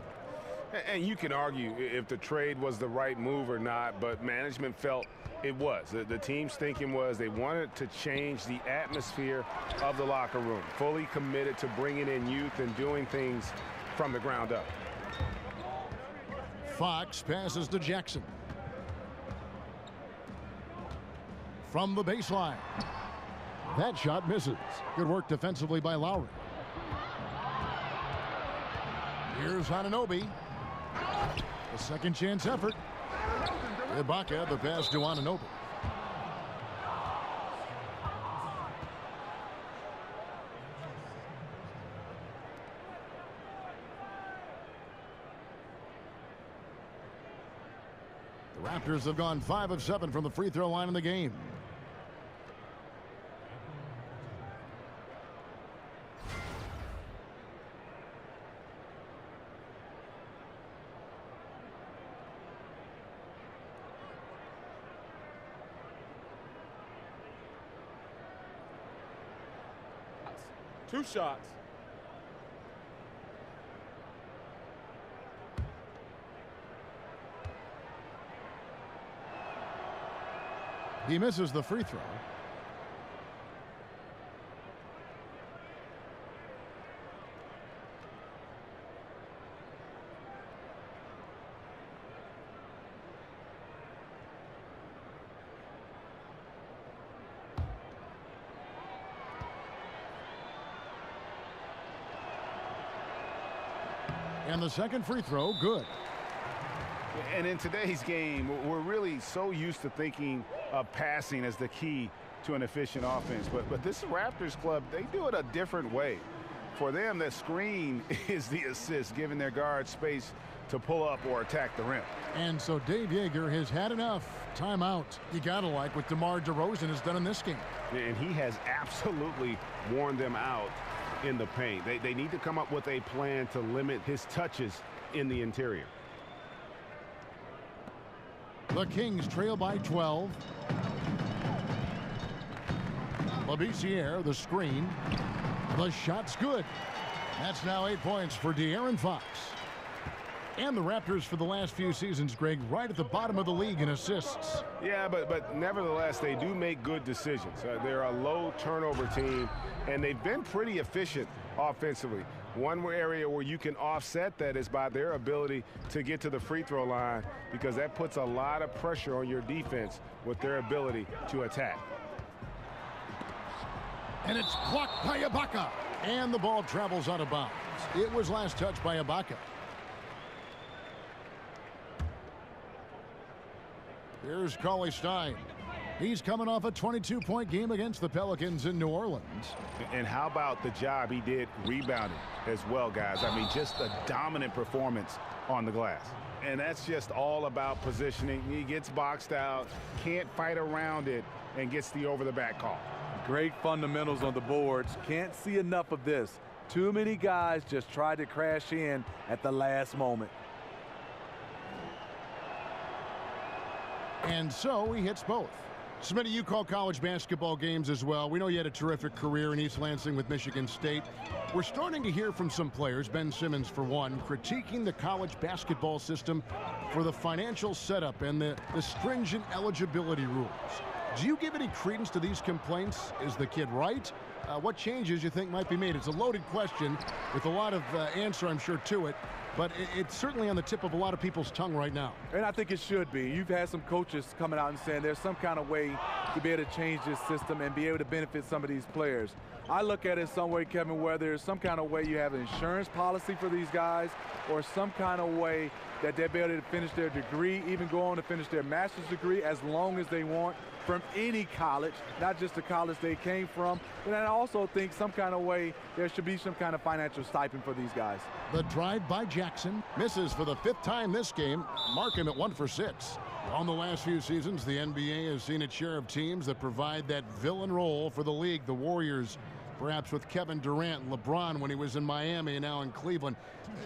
And you can argue if the trade was the right move or not, but management felt it was. The team's thinking was they wanted to change the atmosphere of the locker room, fully committed to bringing in youth and doing things from the ground up. Fox passes to Jackson. From the baseline. That shot misses. Good work defensively by Lowry. Here's Anunoby. A second chance effort. Ibaka, the pass to Anunoby. The Raptors have gone 5 of 7 from the free throw line in the game. 2 shots. He misses the free throw. And the second free throw, good. And in today's game, we're really so used to thinking of passing as the key to an efficient offense. But this Raptors club, they do it a different way. For them, that screen is the assist, giving their guards space to pull up or attack the rim. And so Dave Yeager has had enough. Timeout. You gotta like what DeMar DeRozan has done in this game. And he has absolutely worn them out in the paint. They need to come up with a plan to limit his touches in the interior. The Kings trail by 12. Labissiere, the screen. The shot's good. That's now 8 points for De'Aaron Fox. And the Raptors for the last few seasons, Greg, right at the bottom of the league in assists. Yeah, but nevertheless, they do make good decisions. They're a low turnover team, and they've been pretty efficient offensively. One area where you can offset that is by their ability to get to the free throw line, because that puts a lot of pressure on your defense with their ability to attack. And it's blocked by Ibaka. And the ball travels out of bounds. It was last touched by Ibaka. Here's Cauley Stein. He's coming off a 22-point game against the Pelicans in New Orleans. And how about the job he did rebounding as well, guys? I mean, just a dominant performance on the glass. And that's just all about positioning. He gets boxed out, can't fight around it, and gets the over-the-back call. Great fundamentals on the boards. Can't see enough of this. Too many guys just tried to crash in at the last moment. And so he hits both. Smitty, you call college basketball games as well. We know you had a terrific career in East Lansing with Michigan State. We're starting to hear from some players, Ben Simmons for one, critiquing the college basketball system for the financial setup and the stringent eligibility rules. Do you give any credence to these complaints? Is the kid right? What changes you think might be made? It's a loaded question with a lot of answer, I'm sure, to it. But it's certainly on the tip of a lot of people's tongue right now. And I think it should be. You've had some coaches coming out and saying there's some kind of way to be able to change this system and be able to benefit some of these players. I look at it some way, Kevin, where there's some kind of way you have an insurance policy for these guys, or some kind of way that they'll be able to finish their degree, even go on to finish their master's degree as long as they want, from any college, not just the college they came from. And I also think some kind of way there should be some kind of financial stipend for these guys. The drive by Jackson misses for the 5th time this game. Mark him at 1 for 6. On the last few seasons, the NBA has seen its share of teams that provide that villain role for the league. The Warriors, perhaps with Kevin Durant, LeBron when he was in Miami and now in Cleveland.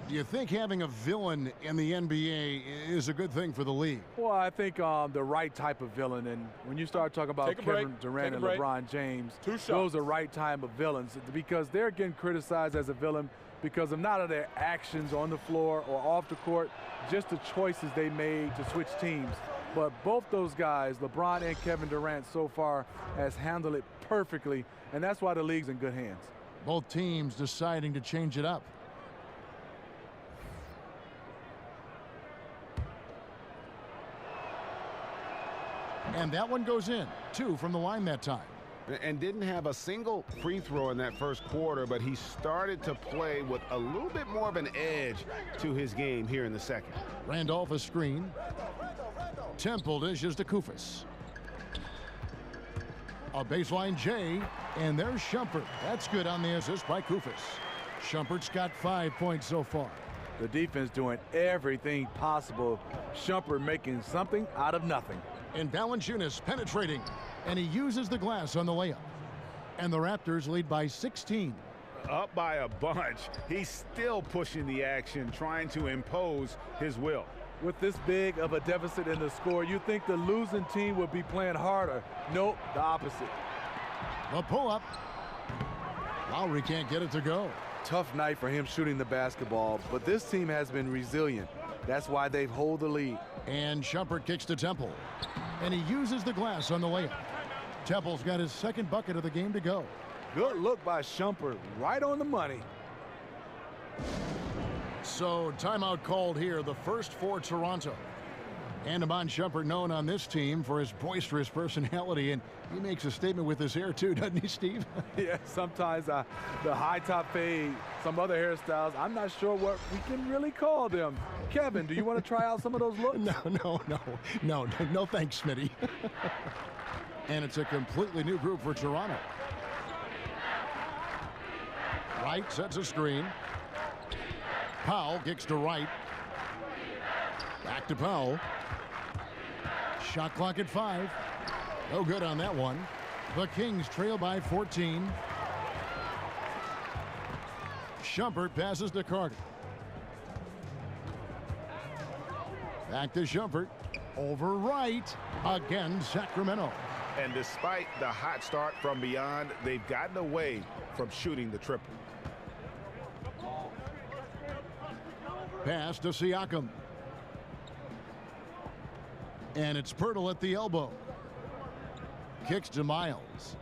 Do you think having a villain in the NBA is a good thing for the league? Well, I think the right type of villain, and when you start talking about Kevin Durant and LeBron James, those are right type of villains, because they're getting criticized as a villain because of not of their actions on the floor or off the court, just the choices they made to switch teams. But both those guys, LeBron and Kevin Durant, so far has handled it perfectly, and that's why the league's in good hands. Both teams deciding to change it up. And that one goes in. 2 from the line that time. And didn't have a single free throw in that first quarter, but he started to play with a little bit more of an edge to his game here in the second. Randolph a screen. Temple dishes to Koufos. A baseline J, and there's Shumpert. That's good on the assist by Koufos. Shumpert's got 5 points so far. The defense doing everything possible. Shumpert making something out of nothing. And Valanciunas penetrating, and he uses the glass on the layup. And the Raptors lead by 16. Up by a bunch. He's still pushing the action, trying to impose his will. With this big of a deficit in the score, you think the losing team would be playing harder. Nope, the opposite. The pull-up. Lowry can't get it to go. Tough night for him shooting the basketball, but this team has been resilient. That's why they've held the lead. And Shumpert kicks to Temple. And he uses the glass on the layup. Temple's got his second bucket of the game to go. Good look by Shumpert, right on the money. So timeout called here, the first for Toronto. And Iman Shumpert, known on this team for his boisterous personality, and he makes a statement with his hair too, doesn't he, Steve? Yeah, sometimes the high top fade, some other hairstyles, I'm not sure what we can really call them. Kevin, do you want to try out some of those looks? No, thanks, Smitty. And it's a completely new group for Toronto. Wright sets a screen. Powell kicks to Wright. Back to Powell. Shot clock at 5. No good on that one. The Kings trail by 14. Shumpert passes to Carter. Back to Shumpert. Over Wright. Again, Sacramento. And despite the hot start from beyond, they've gotten away from shooting the triple. Pass to Siakam. And it's Pirtle at the elbow. Kicks to Miles.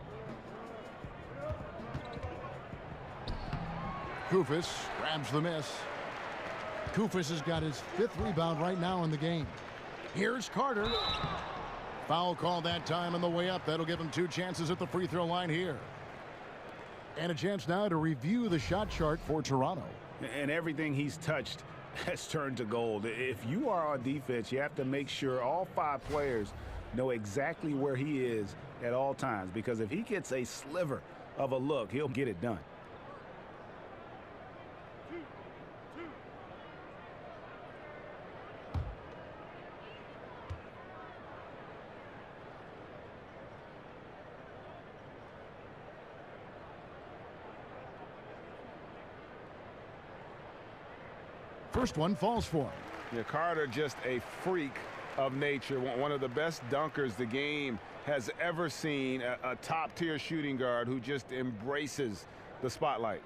Koufos grabs the miss. Koufos has got his 5th rebound right now in the game. Here's Carter. Foul call that time on the way up. That'll give him 2 chances at the free throw line here. And a chance now to review the shot chart for Toronto. And everything he's touched has turned to gold. If you are on defense, you have to make sure all 5 players know exactly where he is at all times, because if he gets a sliver of a look, he'll get it done. First one falls for him. Yeah, Carter, just a freak of nature, one of the best dunkers the game has ever seen, a top-tier shooting guard who just embraces the spotlight.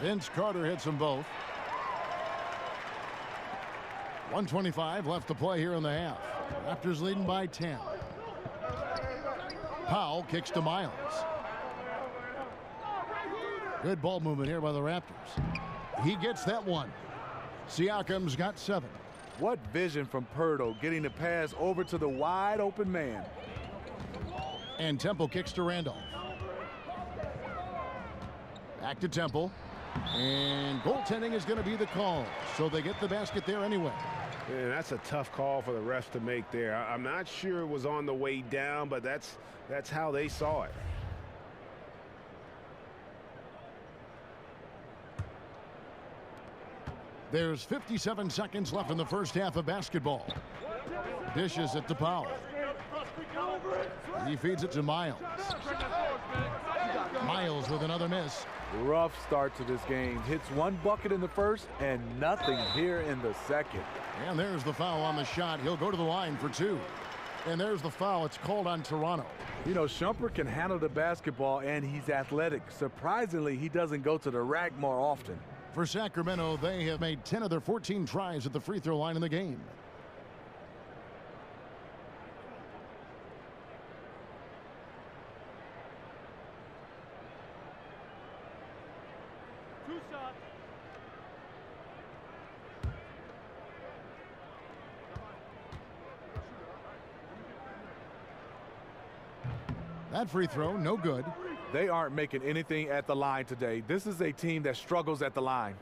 Vince Carter hits them both. 1:25 left to play here in the half. Raptors leading by 10. Powell kicks to Miles. Good ball movement here by the Raptors. He gets that one. Siakam's got 7. What vision from Pirtle, getting the pass over to the wide open man. And Temple kicks to Randolph. Back to Temple. And goaltending is going to be the call. So they get the basket there anyway. And that's a tough call for the refs to make there. I'm not sure it was on the way down, but that's how they saw it. There's 57 seconds left in the first half of basketball. Dishes it to Powell. He feeds it to Miles. Miles with another miss. Rough start to this game. Hits 1 bucket in the first and nothing here in the second. And there's the foul on the shot. He'll go to the line for 2. And there's the foul. It's called on Toronto. You know, Shumpert can handle the basketball, and he's athletic. Surprisingly, he doesn't go to the rack more often. For Sacramento, they have made 10 of their 14 tries at the free throw line in the game. That free throw, no good. They aren't making anything at the line today. This is a team that struggles at the line.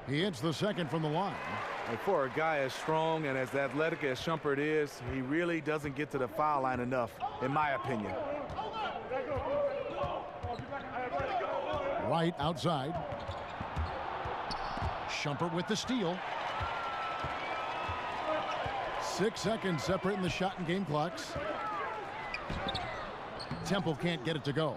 He hits the second from the line. And for a guy as strong and as athletic as Shumpert is, he really doesn't get to the foul line enough, in my opinion. Right outside. Shumpert with the steal. 6 seconds separating the shot and game clocks. Temple can't get it to go.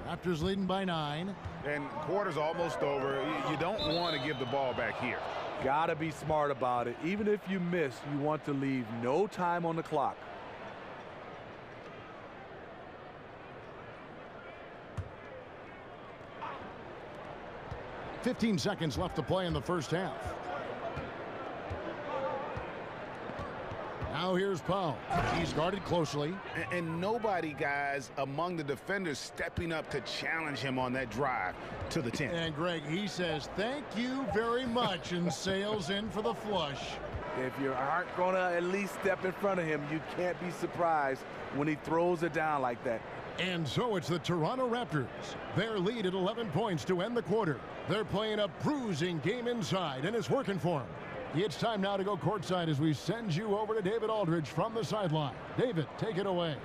Raptors leading by 9. And quarter's almost over. You don't want to give the ball back here. Got to be smart about it. Even if you miss, you want to leave no time on the clock. .15 seconds left to play in the first half. Now here's Powell. He's guarded closely. And nobody, guys, among the defenders stepping up to challenge him on that drive to the 10. And Greg, he says, thank you very much, and sails in for the flush. If you aren't going to at least step in front of him, you can't be surprised when he throws it down like that. And so it's the Toronto Raptors. Their lead at 11 points to end the quarter. They're playing a bruising game inside, and it's working for them. It's time now to go courtside as we send you over to David Aldridge from the sideline. David, take it away.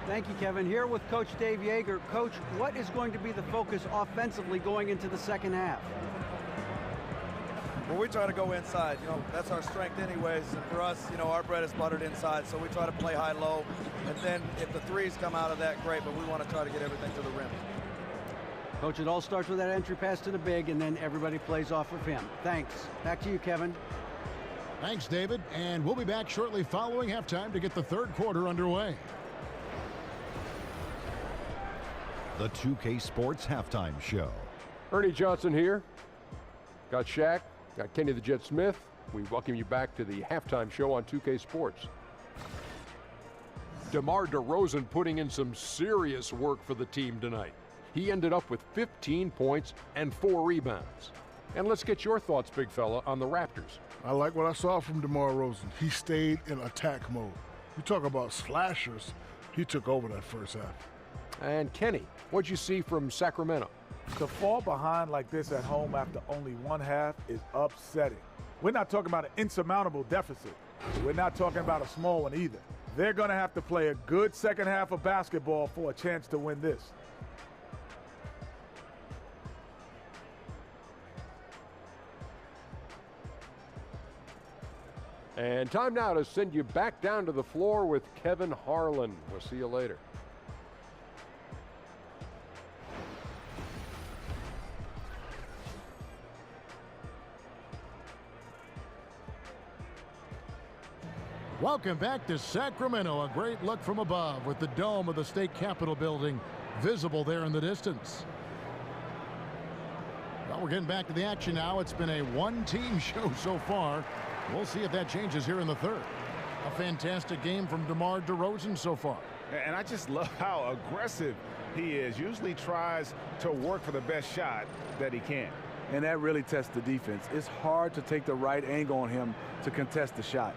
Thank you, Kevin. Here with Coach Dave Yeager. Coach, what is going to be the focus offensively going into the second half? Well, we try to go inside. You know, that's our strength anyways. And for us, you know, our bread is buttered inside, so we try to play high-low. And then if the threes come out of that, great, but we want to try to get everything to the rim. Coach, it all starts with that entry pass to the big, and then everybody plays off of him. Thanks. Back to you, Kevin. Thanks, David. And we'll be back shortly following halftime to get the third quarter underway. The 2K Sports Halftime Show. Ernie Johnson here. Got Shaq, got Kenny the Jet Smith. We welcome you back to the halftime show on 2K Sports. DeMar DeRozan putting in some serious work for the team tonight. He ended up with 15 points and 4 rebounds. And let's get your thoughts, big fella, on the Raptors. I like what I saw from DeMar DeRozan. He stayed in attack mode. You talk about slashers. He took over that first half. And Kenny, what'd you see from Sacramento? To fall behind like this at home after only one half is upsetting. We're not talking about an insurmountable deficit. We're not talking about a small one either. They're going to have to play a good second half of basketball for a chance to win this. And time now to send you back down to the floor with Kevin Harlan. We'll see you later. Welcome back to Sacramento. A great look from above with the dome of the state capitol building visible there in the distance. Well, we're getting back to the action now. It's been a one-team show so far. We'll see if that changes here in the third. A fantastic game from DeMar DeRozan so far. And I just love how aggressive he is. Usually tries to work for the best shot that he can. And that really tests the defense. It's hard to take the right angle on him to contest the shot.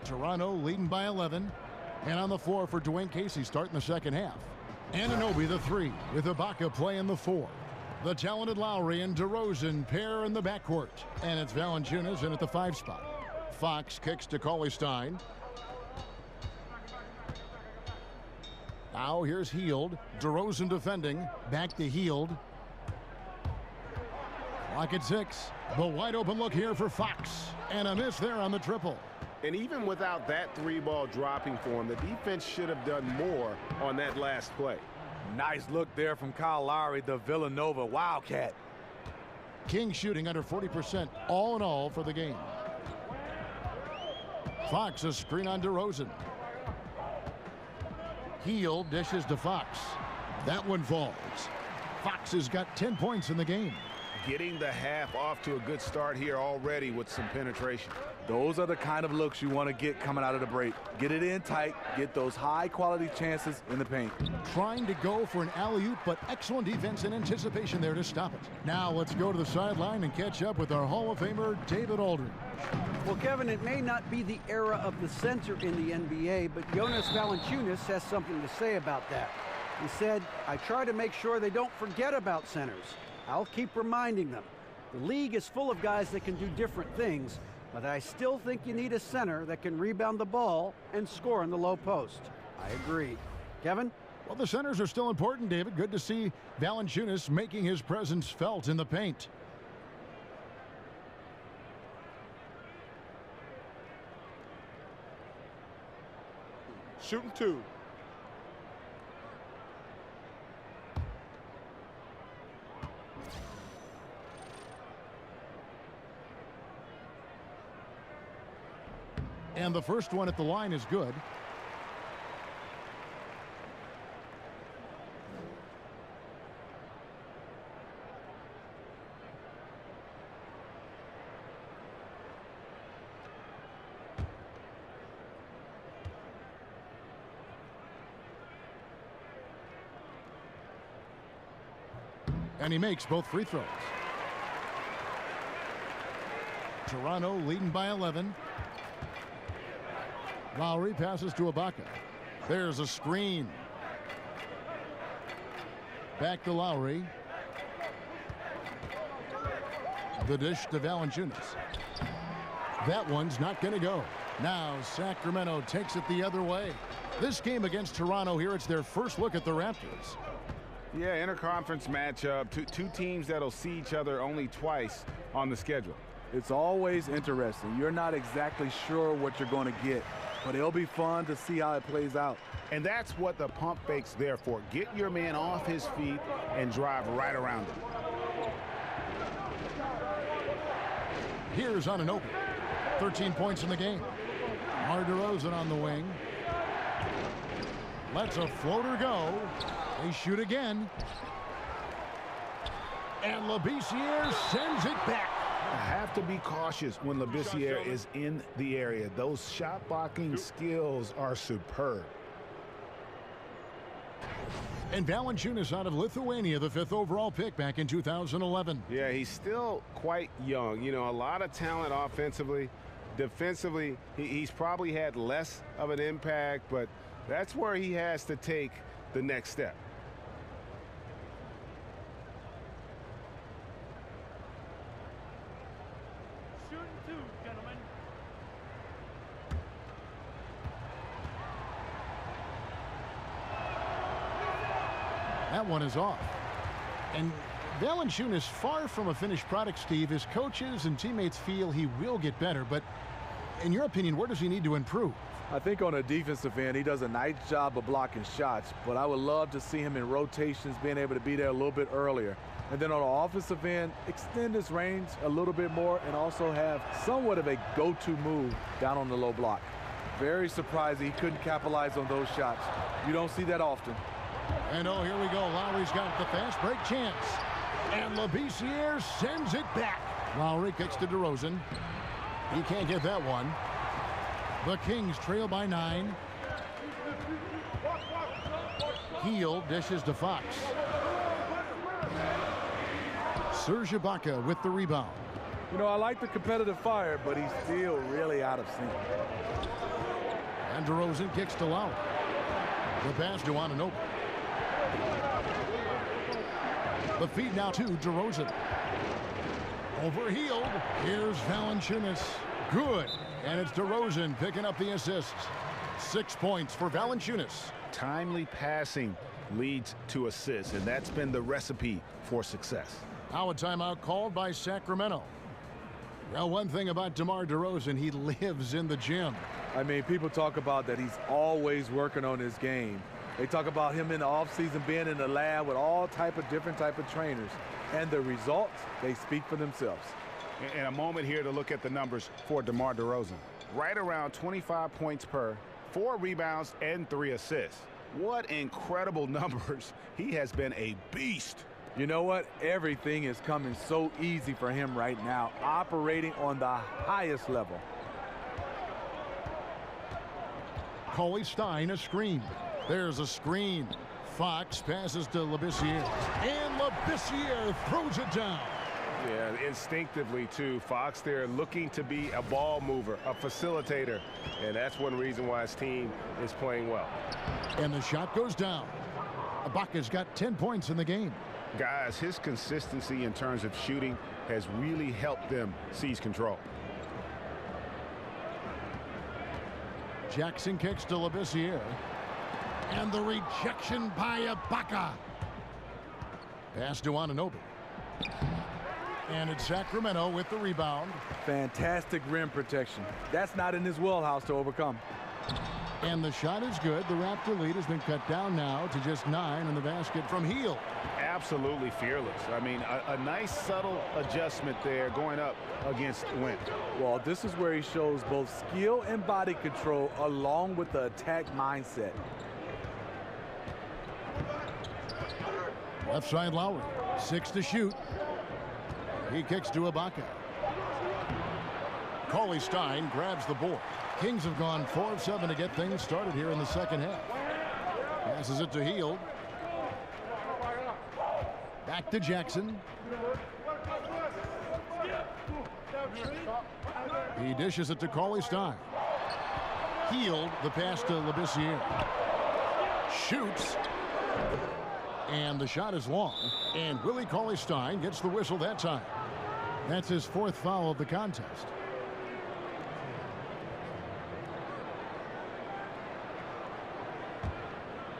Toronto leading by 11. And on the floor for Dwayne Casey starting the second half. Anunoby the 3 with Ibaka playing the 4. The talented Lowry and DeRozan pair in the backcourt. And it's Valanciunas in at the 5 spot. Fox kicks to Cauley Stein. Now here's Hield. DeRozan defending. Back to Hield. Clock at 6. The wide open look here for Fox. And a miss there on the triple. And even without that 3-ball dropping for him, the defense should have done more on that last play. Nice look there from Kyle Lowry, the Villanova Wildcat. King shooting under 40% all in all for the game. Fox a screen on DeRozan. Hield dishes to Fox. That one falls. Fox has got 10 points in the game. Getting the half off to a good start here already with some penetration. Those are the kind of looks you want to get coming out of the break. Get it in tight, get those high-quality chances in the paint. Trying to go for an alley-oop, but excellent defense and anticipation there to stop it. Now let's go to the sideline and catch up with our Hall of Famer, David Aldridge. Well, Kevin, it may not be the era of the center in the NBA, but Jonas Valanciunas has something to say about that. He said, I try to make sure they don't forget about centers. I'll keep reminding them. The league is full of guys that can do different things. but I still think you need a center that can rebound the ball and score in the low post. I agree. Kevin? Well, the centers are still important, David. Good to see Valanciunas making his presence felt in the paint. Shooting 2. And the first one at the line is good. And he makes both free throws. Toronto leading by 11. Lowry passes to Ibaka. There's a screen. Back to Lowry. The dish to Valanciunas. That one's not going to go. Now Sacramento takes it the other way. This game against Toronto here, it's their first look at the Raptors. Yeah, interconference matchup. Two teams that'll see each other only twice on the schedule. It's always interesting. You're not exactly sure what you're going to get, but it'll be fun to see how it plays out. And that's what the pump fake's there for. Get your man off his feet and drive right around him. Here's Anunoby. 13 points in the game. DeMar DeRozan on the wing. Lets a floater go. They shoot again. And Labissiere sends it back. I have to be cautious when Labissiere is in the area. Those shot blocking skills are superb. And Valanciunas out of Lithuania, the 5th overall pick back in 2011. Yeah, he's still quite young. You know, a lot of talent offensively. Defensively, he's probably had less of an impact, but that's where he has to take the next step. That one is off. And Valanciunas, far from a finished product, Steve. His coaches and teammates feel he will get better, but in your opinion, where does he need to improve? I think on a defensive end, he does a nice job of blocking shots, but I would love to see him in rotations, being able to be there a little bit earlier. And then on the offensive end, extend his range a little bit more and also have somewhat of a go-to move down on the low block. Very surprised he couldn't capitalize on those shots. You don't see that often. And oh, here we go. Lowry's got the fast break chance. And Labissiere sends it back. Lowry kicks to DeRozan. He can't get that one. The Kings trail by 9. Heel dishes to Fox. Serge Ibaka with the rebound. You know, I like the competitive fire, but he's still really out of sync. And DeRozan kicks to Lowry. The pass to Anunoby. The feed now to DeRozan. Overhealed. Here's Valanciunas. Good. And it's DeRozan picking up the assist. 6 points for Valanciunas. Timely passing leads to assists, and that's been the recipe for success. Now a timeout called by Sacramento. Well, one thing about DeMar DeRozan, he lives in the gym. I mean, people talk about that he's always working on his game. They talk about him in the offseason being in the lab with all different type of trainers. And the results, they speak for themselves. And a moment here to look at the numbers for DeMar DeRozan. Right around 25 points per, 4 rebounds, and 3 assists. What incredible numbers. He has been a beast. You know what? Everything is coming so easy for him right now, operating on the highest level. Coley Stein, a screen. There's a screen. Fox passes to Labissiere. And Labissiere throws it down. Yeah, instinctively, too. Fox there looking to be a ball mover, a facilitator. And that's one reason why his team is playing well. And the shot goes down. Ibaka's got 10 points in the game. Guys, his consistency in terms of shooting has really helped them seize control. Jackson kicks to Labissiere. And the rejection by Ibaka. Pass to Anunoby. And it's Sacramento with the rebound. Fantastic rim protection. That's not in his wheelhouse to overcome. And the shot is good. The Raptor lead has been cut down now to just 9 in the basket from Hield. Absolutely fearless. I mean, a nice subtle adjustment there going up against Wentz. Well, this is where he shows both skill and body control along with the attack mindset. Left side Lowry. 6 to shoot. He kicks to Ibaka. Cauley Stein grabs the board. Kings have gone 4 of 7 to get things started here in the second half. Passes it to Hield. Back to Jackson. He dishes it to Cauley Stein. Hield, the pass to Labissiere. Shoots. And the shot is long. And Willie Cauley Stein gets the whistle that time. That's his 4th foul of the contest.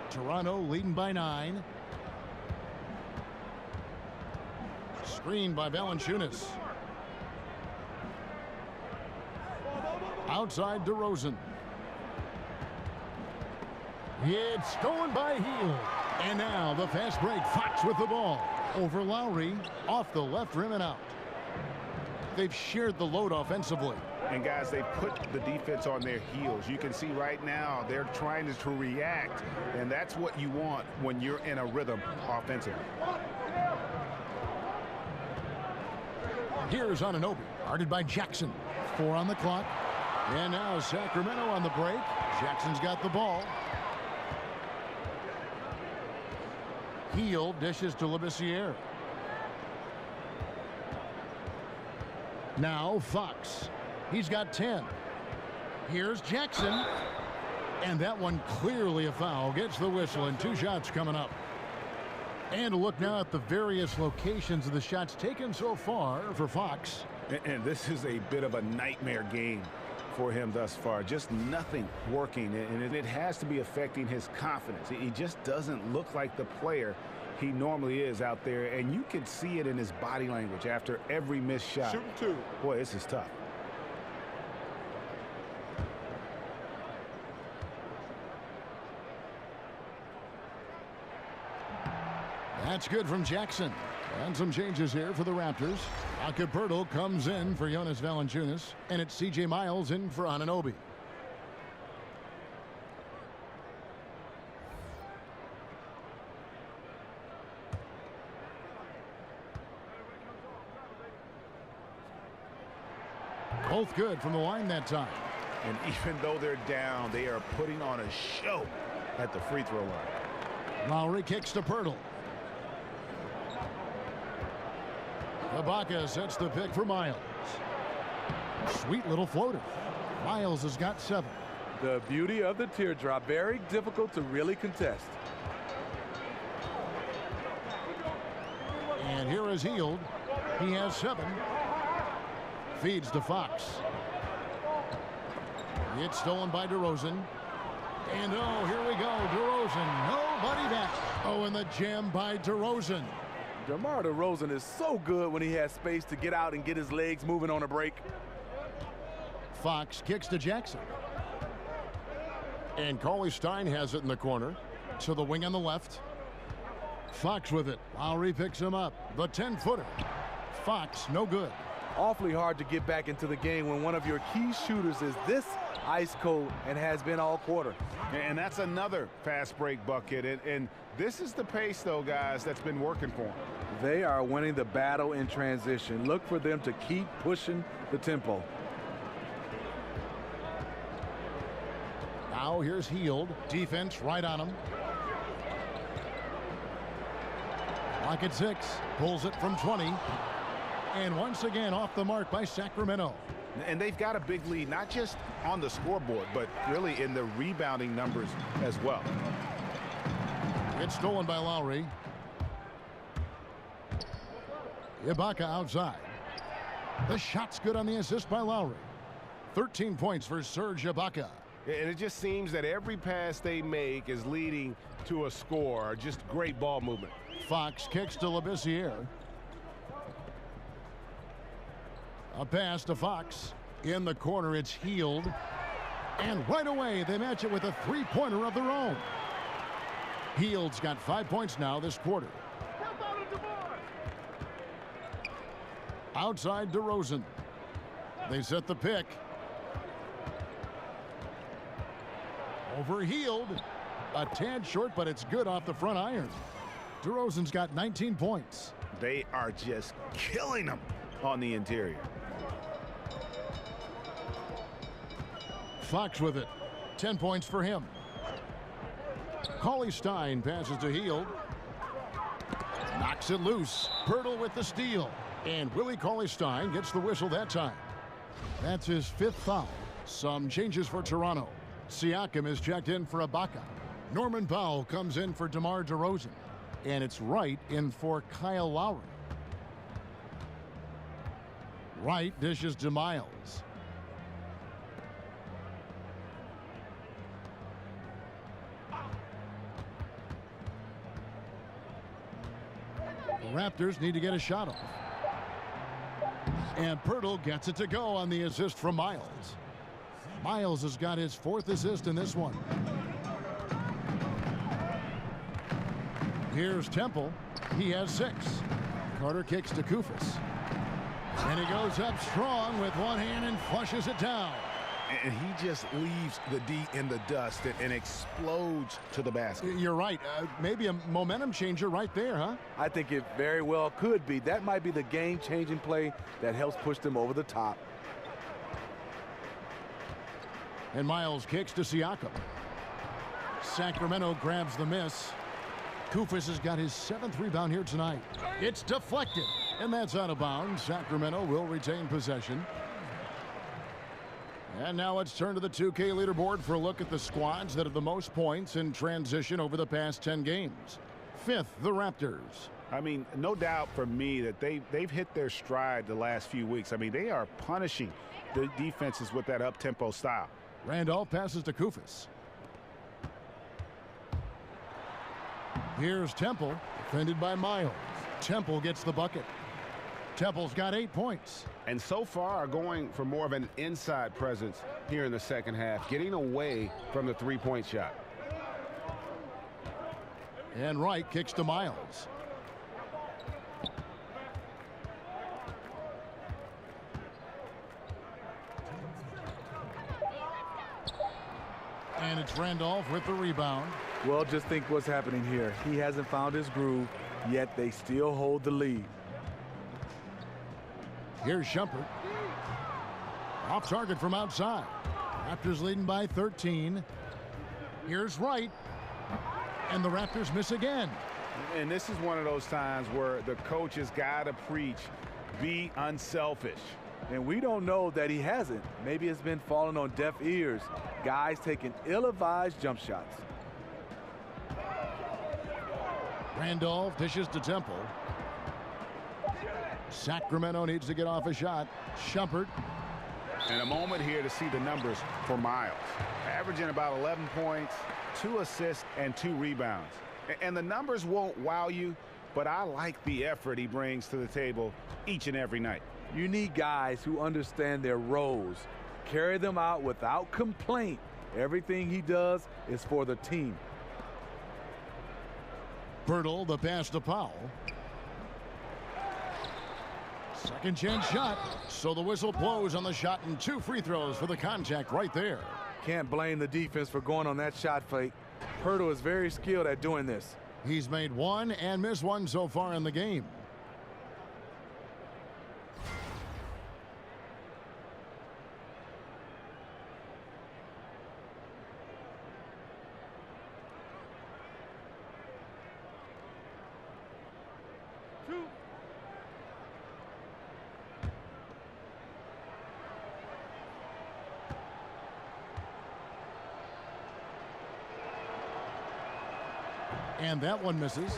Toronto leading by 9. Screened by Valanciunas. Outside DeRozan. It's stolen by Hield. And now the fast break. Fox with the ball. Over Lowry. Off the left rim and out. They've shared the load offensively. And guys, they put the defense on their heels. You can see right now they're trying to react, and that's what you want when you're in a rhythm offensively. Here's Anunoby, guarded by Jackson. 4 on the clock. And now Sacramento on the break. Jackson's got the ball. Hield dishes to Labissiere. Now Fox. He's got 10. Here's Jackson. And that one clearly a foul. Gets the whistle, and 2 shots coming up. And a look now at the various locations of the shots taken so far for Fox. And this is a bit of a nightmare game for him thus far. Just nothing working, and it has to be affecting his confidence. He just doesn't look like the player he normally is out there, and you can see it in his body language after every missed shot. Shooting 2. Boy, this is tough. That's good from Jackson. And some changes here for the Raptors. Acapurdo comes in for Jonas Valanciunas, and it's C.J. Miles in for Anunoby. Both good from the line that time. And even though they're down, they are putting on a show at the free throw line. Lowry kicks to Pirtle. Ibaka sets the pick for Miles. Sweet little floater. Miles has got 7. The beauty of the teardrop. Very difficult to really contest. And here is Hield. He has 7. Feeds to Fox. It's stolen by DeRozan. And oh, here we go. DeRozan. Nobody back. Oh, and the jam by DeRozan. DeMar DeRozan is so good when he has space to get out and get his legs moving on a break. Fox kicks to Jackson. And Cauley Stein has it in the corner. To the wing on the left. Fox with it. Lowry picks him up. The 10-footer. Fox, no good. Awfully hard to get back into the game when one of your key shooters is this ice cold and has been all quarter. And that's another fast break bucket. And this is the pace, though, guys, that's been working for them. They are winning the battle in transition. Look for them to keep pushing the tempo. Now here's Hield. Defense right on him. Clock at 6. Pulls it from 20. And once again off the mark by Sacramento. And they've got a big lead, not just on the scoreboard, but really in the rebounding numbers as well. It's stolen by Lowry. Ibaka outside. The shot's good on the assist by Lowry. 13 points for Serge Ibaka. And it just seems that every pass they make is leading to a score. Just great ball movement. Fox kicks to Labissiere. A pass to Fox. In the corner, it's Healed. And right away, they match it with a three-pointer of their own. Heald's got 5 points now this quarter. Outside DeRozan. They set the pick. Over Healed. A tad short, but it's good off the front iron. DeRozan's got 19 points. They are just killing them on the interior. Fox with it. 10 points for him. Cauley-Stein passes to Heald. Knocks it loose. Pirtle with the steal. And Willie Cauley-Stein gets the whistle that time. That's his 5th foul. Some changes for Toronto. Siakam is checked in for Ibaka. Norman Powell comes in for DeMar DeRozan. And it's Wright in for Kyle Lowry. Wright dishes to Miles. The Raptors need to get a shot off. And Pirtle gets it to go on the assist from Miles. Miles has got his 4th assist in this one. Here's Temple. He has 6. Carter kicks to Kufis. And he goes up strong with one hand and flushes it down. And he just leaves the D in the dust and explodes to the basket. You're right. Maybe a momentum changer right there, huh? I think it very well could be. That might be the game-changing play that helps push them over the top. And Miles kicks to Siakam. Sacramento grabs the miss. Kufis has got his 7th rebound here tonight. It's deflected, and that's out of bounds. Sacramento will retain possession. And now let's turn to the 2K leaderboard for a look at the squads that have the most points in transition over the past 10 games. 5th, the Raptors. I mean, no doubt for me that they've hit their stride the last few weeks. I mean, they are punishing the defenses with that up-tempo style. Randolph passes to Kufis. Here's Temple, defended by Miles. Temple gets the bucket. Temple's got 8 points. And so far going for more of an inside presence here in the second half, getting away from the three-point shot. And Wright kicks to Miles. And it's Randolph with the rebound. Well, just think what's happening here. He hasn't found his groove, yet they still hold the lead. Here's Shumpert. Off target from outside. Raptors leading by 13. Here's Wright. And the Raptors miss again. And this is one of those times where the coach has got to preach, be unselfish. And we don't know that he hasn't. Maybe it's been falling on deaf ears. Guys taking ill-advised jump shots. Randolph dishes to Temple. Sacramento needs to get off a shot. Shumpert. And a moment here to see the numbers for Miles. Averaging about 11 points, 2 assists, and 2 rebounds. And the numbers won't wow you, but I like the effort he brings to the table each and every night. You need guys who understand their roles. Carry them out without complaint. Everything he does is for the team. Pirtle, the pass to Powell. Second chance shot. So the whistle blows on the shot and 2 free throws for the contact right there. Can't blame the defense for going on that shot fake. Pirtle is very skilled at doing this. He's made 1 and missed 1 so far in the game. And that one misses.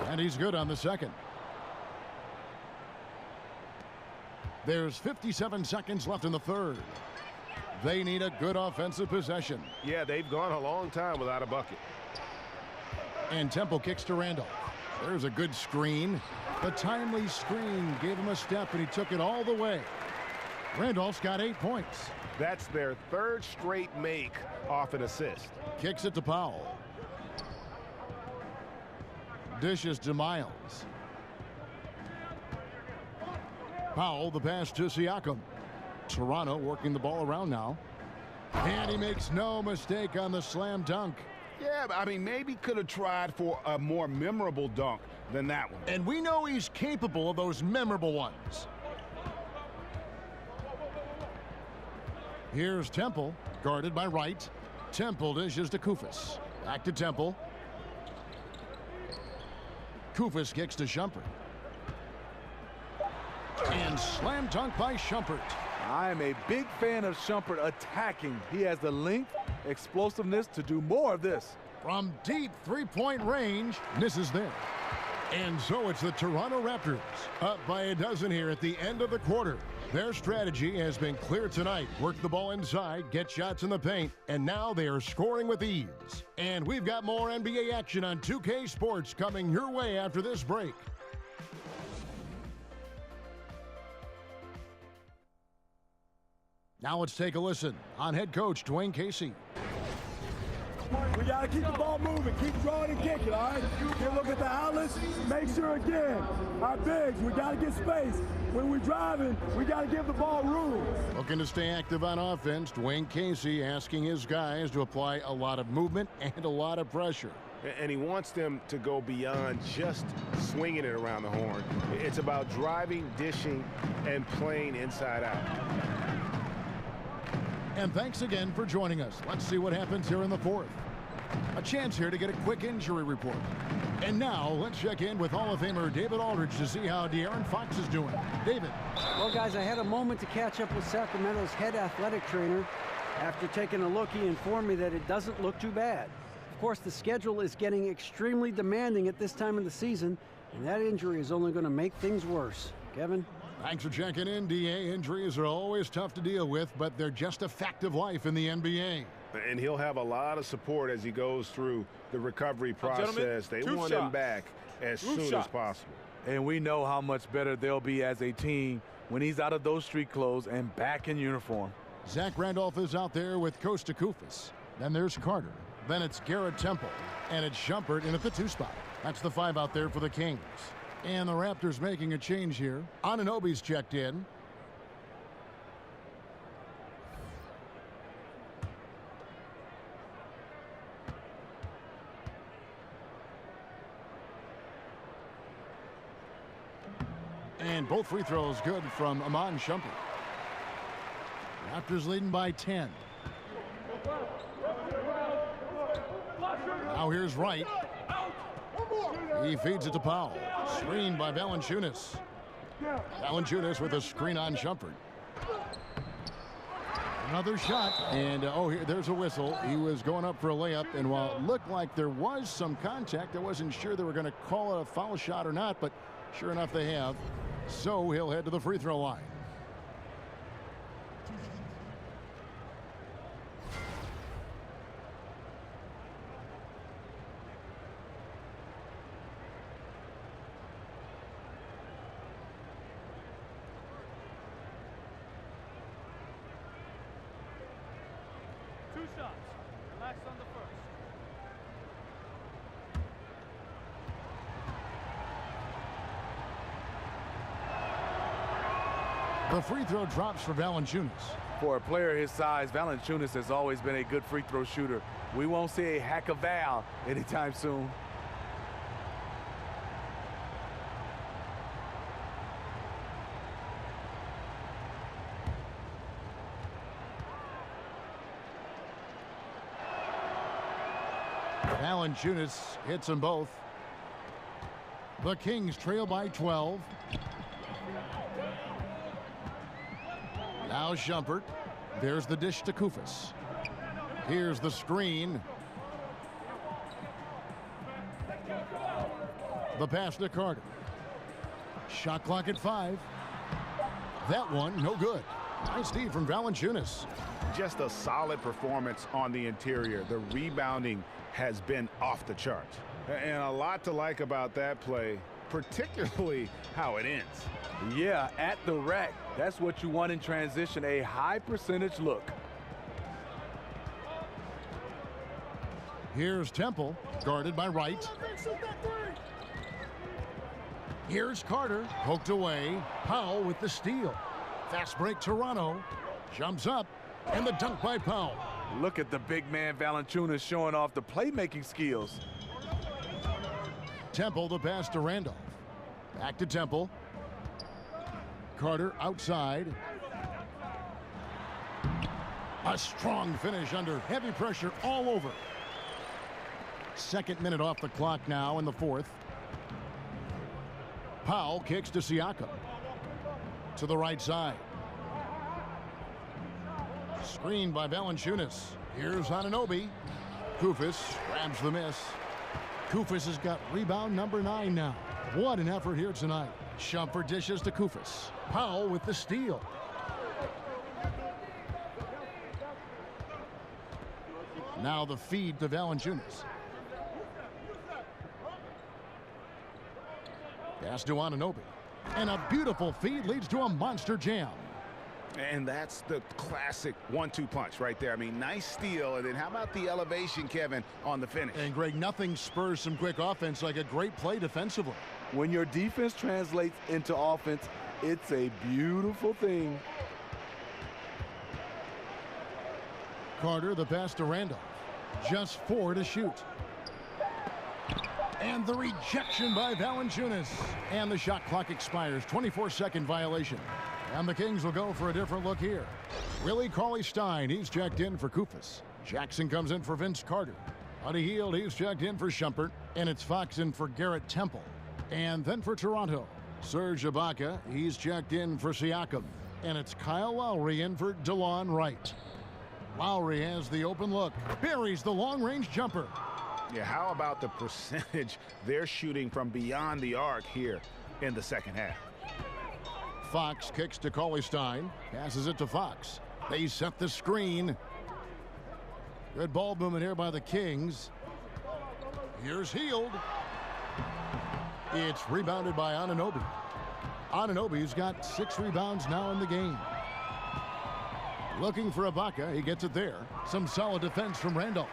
And he's good on the second. There's 57 seconds left in the third. They need a good offensive possession. Yeah, they've gone a long time without a bucket. And Temple kicks to Randolph. There's a good screen. The timely screen gave him a step, and he took it all the way. Randolph's got 8 points. That's their third straight make off an assist. Kicks it to Powell. Dishes to Miles. Powell, the pass to Siakam. Toronto working the ball around now. And he makes no mistake on the slam dunk. Yeah, I mean, maybe could have tried for a more memorable dunk than that one. And we know he's capable of those memorable ones. Here's Temple, guarded by Wright. Temple dishes to Koufos. Back to Temple. Koufos kicks to Shumpert. And slam dunk by Shumpert. I am a big fan of Shumpert attacking. He has the length, explosiveness to do more of this. From deep three-point range, misses there. And so it's the Toronto Raptors, up by a dozen here at the end of the quarter. Their strategy has been clear tonight. Work the ball inside, get shots in the paint, and now they are scoring with ease. And we've got more NBA action on 2K Sports coming your way after this break. Now let's take a listen on head coach Dwayne Casey. We got to keep the ball moving, keep drawing and kicking, all right? Get a look at the outlets, make sure again, our bigs, we got to get space. When we're driving, we got to give the ball room. Looking to stay active on offense, Dwayne Casey asking his guys to apply a lot of movement and a lot of pressure. And he wants them to go beyond just swinging it around the horn. It's about driving, dishing, and playing inside out. And thanks again for joining us. Let's see what happens here in the fourth. A chance here to get a quick injury report. And now let's check in with Hall of Famer David Aldridge to see how De'Aaron Fox is doing. David. Well, guys, I had a moment to catch up with Sacramento's head athletic trainer. After taking a look, he informed me that it doesn't look too bad. Of course, the schedule is getting extremely demanding at this time of the season, and that injury is only going to make things worse. Kevin? Thanks for checking in, DA. Injuries are always tough to deal with, but they're just a fact of life in the NBA. And he'll have a lot of support as he goes through the recovery process. They want him back as soon as possible. And we know how much better they'll be as a team when he's out of those street clothes and back in uniform. Zach Randolph is out there with Costa Koufos. Then there's Carter. Then it's Garrett Temple. And it's Shumpert in at the 2 spot. That's the 5 out there for the Kings. And the Raptors making a change here. Anunoby's checked in. And both free throws good from Iman Shumpert. Raptors leading by 10. Now here's Wright. He feeds it to Powell. Screened by Valanciunas. Valanciunas with a screen on Shumpert. Another shot. And, there's a whistle. He was going up for a layup. And while it looked like there was some contact, I wasn't sure they were going to call it a foul shot or not. But sure enough, they have. So he'll head to the free throw line. The free throw drops for Valanciunas. For a player his size, Valanciunas has always been a good free throw shooter. We won't see a hack of Val anytime soon. Valanciunas hits them both. The Kings trail by 12. Now Shumpert. There's the dish to Koufos. Here's the screen. The pass to Carter. Shot clock at 5. That one, no good. Nice D from Valanciunas. Just a solid performance on the interior. The rebounding has been off the charts. And a lot to like about that play, particularly how it ends. Yeah, at the rack. That's what you want in transition, a high percentage look. Here's Temple, guarded by Wright. Here's Carter, poked away. Powell with the steal. Fast break Toronto. Jumps up, and the dunk by Powell. Look at the big man Valanciunas showing off the playmaking skills. Temple, the pass to Randolph. Back to Temple. Carter outside. A strong finish under heavy pressure all over. Second minute off the clock now in the fourth. Powell kicks to Siakam. To the right side. Screened by Valanciunas. Here's Anunoby. Koufos grabs the miss. Koufos has got rebound number 9 now. What an effort here tonight. Shumpert dishes to Koufos. Powell with the steal. Now the feed to Valanciunas. Pass to Anunoby. And a beautiful feed leads to a monster jam. And that's the classic 1-2 punch right there. I mean, nice steal. And then how about the elevation, Kevin, on the finish? And, Greg, nothing spurs some quick offense like a great play defensively. When your defense translates into offense, it's a beautiful thing. Carter, the pass to Randolph. Just 4 to shoot. And the rejection by Valanciunas. And the shot clock expires. 24-second violation. And the Kings will go for a different look here. Willie Cauley-Stein, he's checked in for Koufos. Jackson comes in for Vince Carter. Buddy Hield, he's checked in for Shumpert. And it's Fox in for Garrett Temple. And then for Toronto, Serge Ibaka, he's checked in for Siakam. And it's Kyle Lowry in for DeLon Wright. Lowry has the open look. Buries the long-range jumper. Yeah, how about the percentage they're shooting from beyond the arc here in the second half? Fox kicks to Cauley-Stein. Passes it to Fox. They set the screen. Good ball movement here by the Kings. Here's Hield. It's rebounded by Anunoby. Anunoby's got 6 rebounds now in the game. Looking for Ibaka. He gets it there. Some solid defense from Randolph.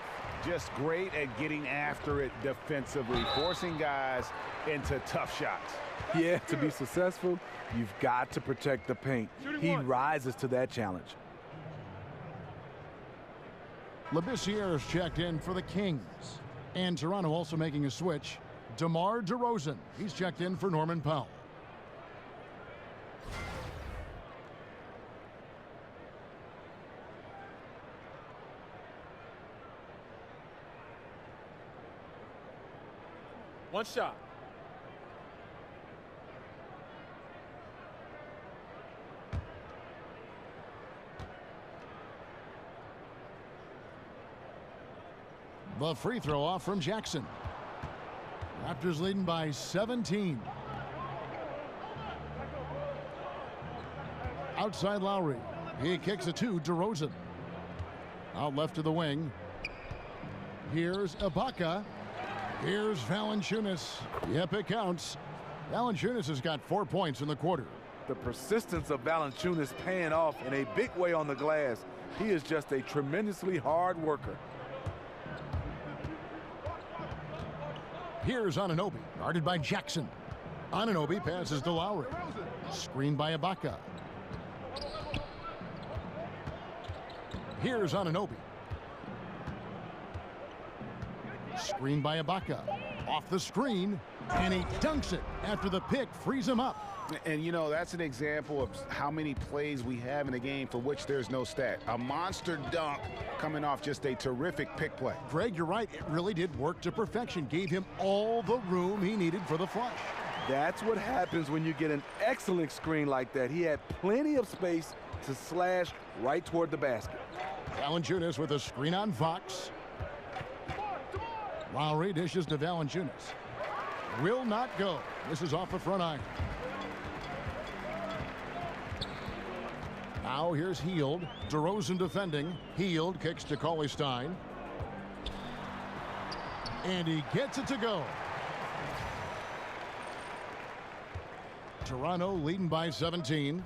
Just great at getting after it defensively, forcing guys into tough shots. Yeah, to be successful, you've got to protect the paint. He rises to that challenge. Labissiere is checked in for the Kings. And Toronto also making a switch. DeMar DeRozan, he's checked in for Norman Powell. One shot. The free throw off from Jackson. Raptors leading by 17. Outside Lowry. He kicks it to DeRozan. Out left to the wing. Here's Ibaka. Here's Valanciunas. Yep, it counts. Valanciunas has got 4 points in the quarter. The persistence of Valanciunas paying off in a big way on the glass. He is just a tremendously hard worker. Here's Anunoby, guarded by Jackson. Anunoby passes to Lowry. Screened by Ibaka. Here's Anunoby. Screened by Ibaka. Off the screen, and he dunks it after the pick frees him up. And, you know, that's an example of how many plays we have in a game for which there's no stat. A monster dunk coming off just a terrific pick play. Greg, you're right. It really did work to perfection. Gave him all the room he needed for the flush. That's what happens when you get an excellent screen like that. He had plenty of space to slash right toward the basket. Valanciunas with a screen on Fox. Lowry dishes to Valanciunas. will not go. This is off the front iron. Now here's Hield. DeRozan defending. Hield kicks to Cauley-Stein. And he gets it to go. Toronto leading by 17.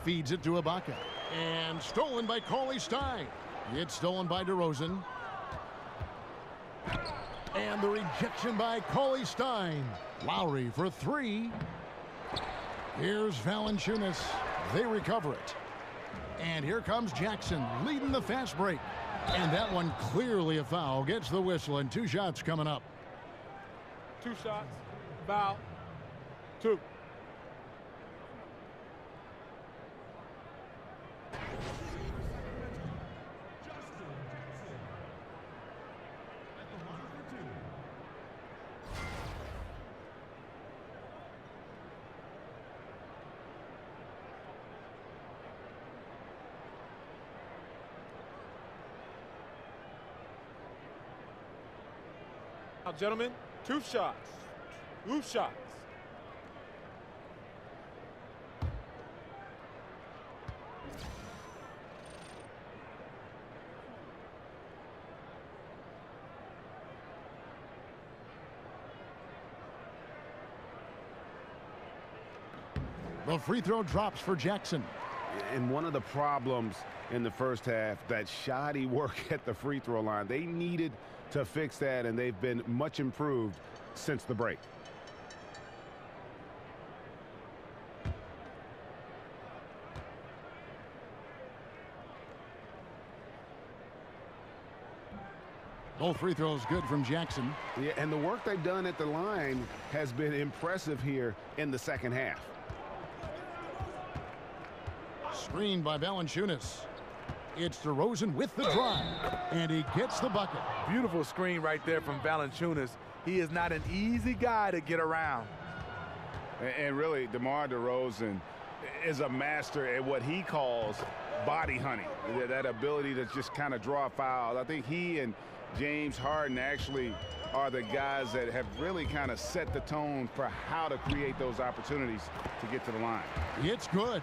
Feeds it to Ibaka. And stolen by Cauley-Stein. It's stolen by DeRozan. And the rejection by Cauley-Stein. Lowry for three. Here's Valanciunas. They recover it. And here comes Jackson leading the fast break. And that one clearly a foul. Gets the whistle, and 2 shots coming up. 2 shots. Foul. 2. Now, gentlemen, 2 shots. 2 shots. The free throw drops for Jackson. And one of the problems in the first half, that shoddy work at the free throw line. They needed to fix that, and they've been much improved since the break. Both free throws good from Jackson. Yeah, and the work they've done at the line has been impressive here in the second half. Screened by Valanciunas. It's DeRozan with the drive, and he gets the bucket. Beautiful screen right there from Valanciunas. He is not an easy guy to get around. And really, DeMar DeRozan is a master at what he calls body hunting, that ability to just kind of draw fouls. I think he and James Harden actually are the guys that have really kind of set the tone for how to create those opportunities to get to the line. It's good.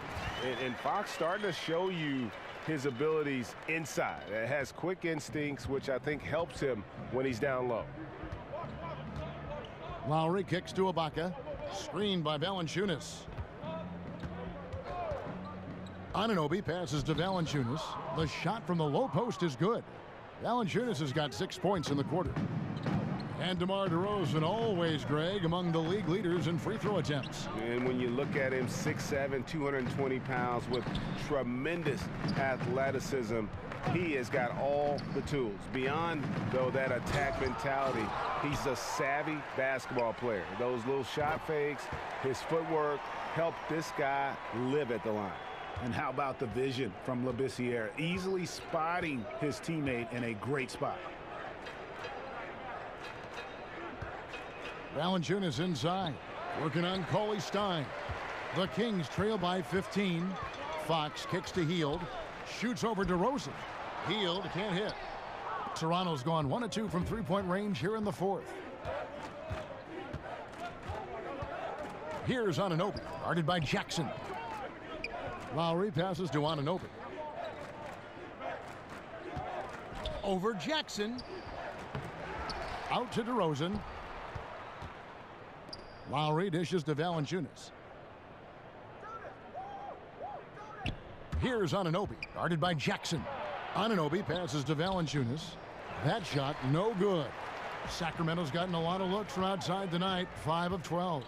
And Fox starting to show you his abilities inside. It has quick instincts, which I think helps him when he's down low. Lowry kicks to Ibaka. Screened by Valanciunas. Anunoby passes to Valanciunas. The shot from the low post is good. Valanciunas has got 6 points in the quarter. And DeMar DeRozan, always, Greg, among the league leaders in free throw attempts. And when you look at him, 6'7", 220 pounds with tremendous athleticism, he has got all the tools. Beyond, though, that attack mentality, he's a savvy basketball player. Those little shot fakes, his footwork helped this guy live at the line. And how about the vision from Labissiere, easily spotting his teammate in a great spot. Valanciunas inside, working on Cauley-Stein. The Kings trail by 15. Fox kicks to Hield, shoots over DeRozan. Hield can't hit. Toronto's gone 1 of 2 from three-point range here in the fourth. Here's Anunoby, guarded by Jackson. Lowry passes to Anunoby. Over Jackson. Out to DeRozan. Lowry dishes to Valanciunas. Here's Anunoby, guarded by Jackson. Anunoby passes to Valanciunas. That shot, no good. Sacramento's gotten a lot of looks from outside tonight, 5 of 12.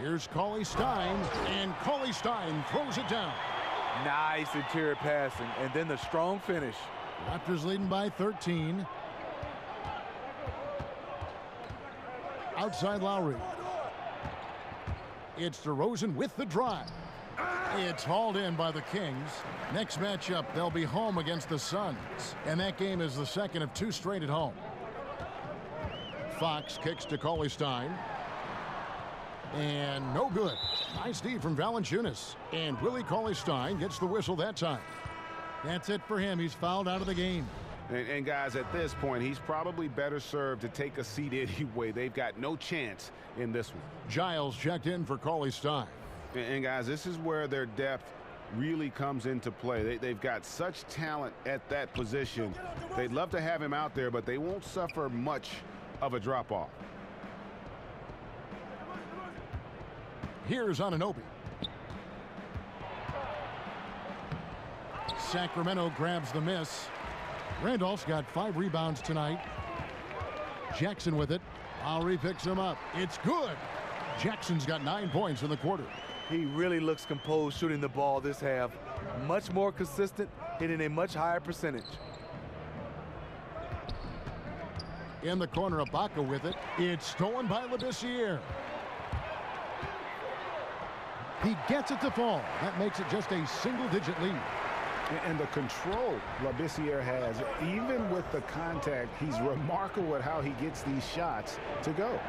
Here's Cauley-Stein, and Cauley-Stein throws it down. Nice interior passing, and then the strong finish. Raptors leading by 13. Outside Lowry. It's DeRozan with the drive. It's hauled in by the Kings. Next matchup, they'll be home against the Suns. And that game is the second of 2 straight at home. Fox kicks to Cauley-Stein. And no good. Nice D from Valanciunas. And Willie Cauley-Stein gets the whistle that time. That's it for him. He's fouled out of the game. And guys, at this point, he's probably better served to take a seat anyway. They've got no chance in this one. Giles checked in for Cauley Stein. And guys, this is where their depth really comes into play. They've got such talent at that position. They'd love to have him out there, but they won't suffer much of a drop-off. Here's Anunoby. Sacramento grabs the miss. Randolph's got 5 rebounds tonight. Jackson with it. Lowry picks him up. It's good. Jackson's got 9 points in the quarter. He really looks composed shooting the ball this half. Much more consistent, hitting a much higher percentage. In the corner, Ibaka with it. It's stolen by Labissiere. He gets it to fall. That makes it just a single-digit lead. And the control Labissiere has, even with the contact, he's remarkable at how he gets these shots to go.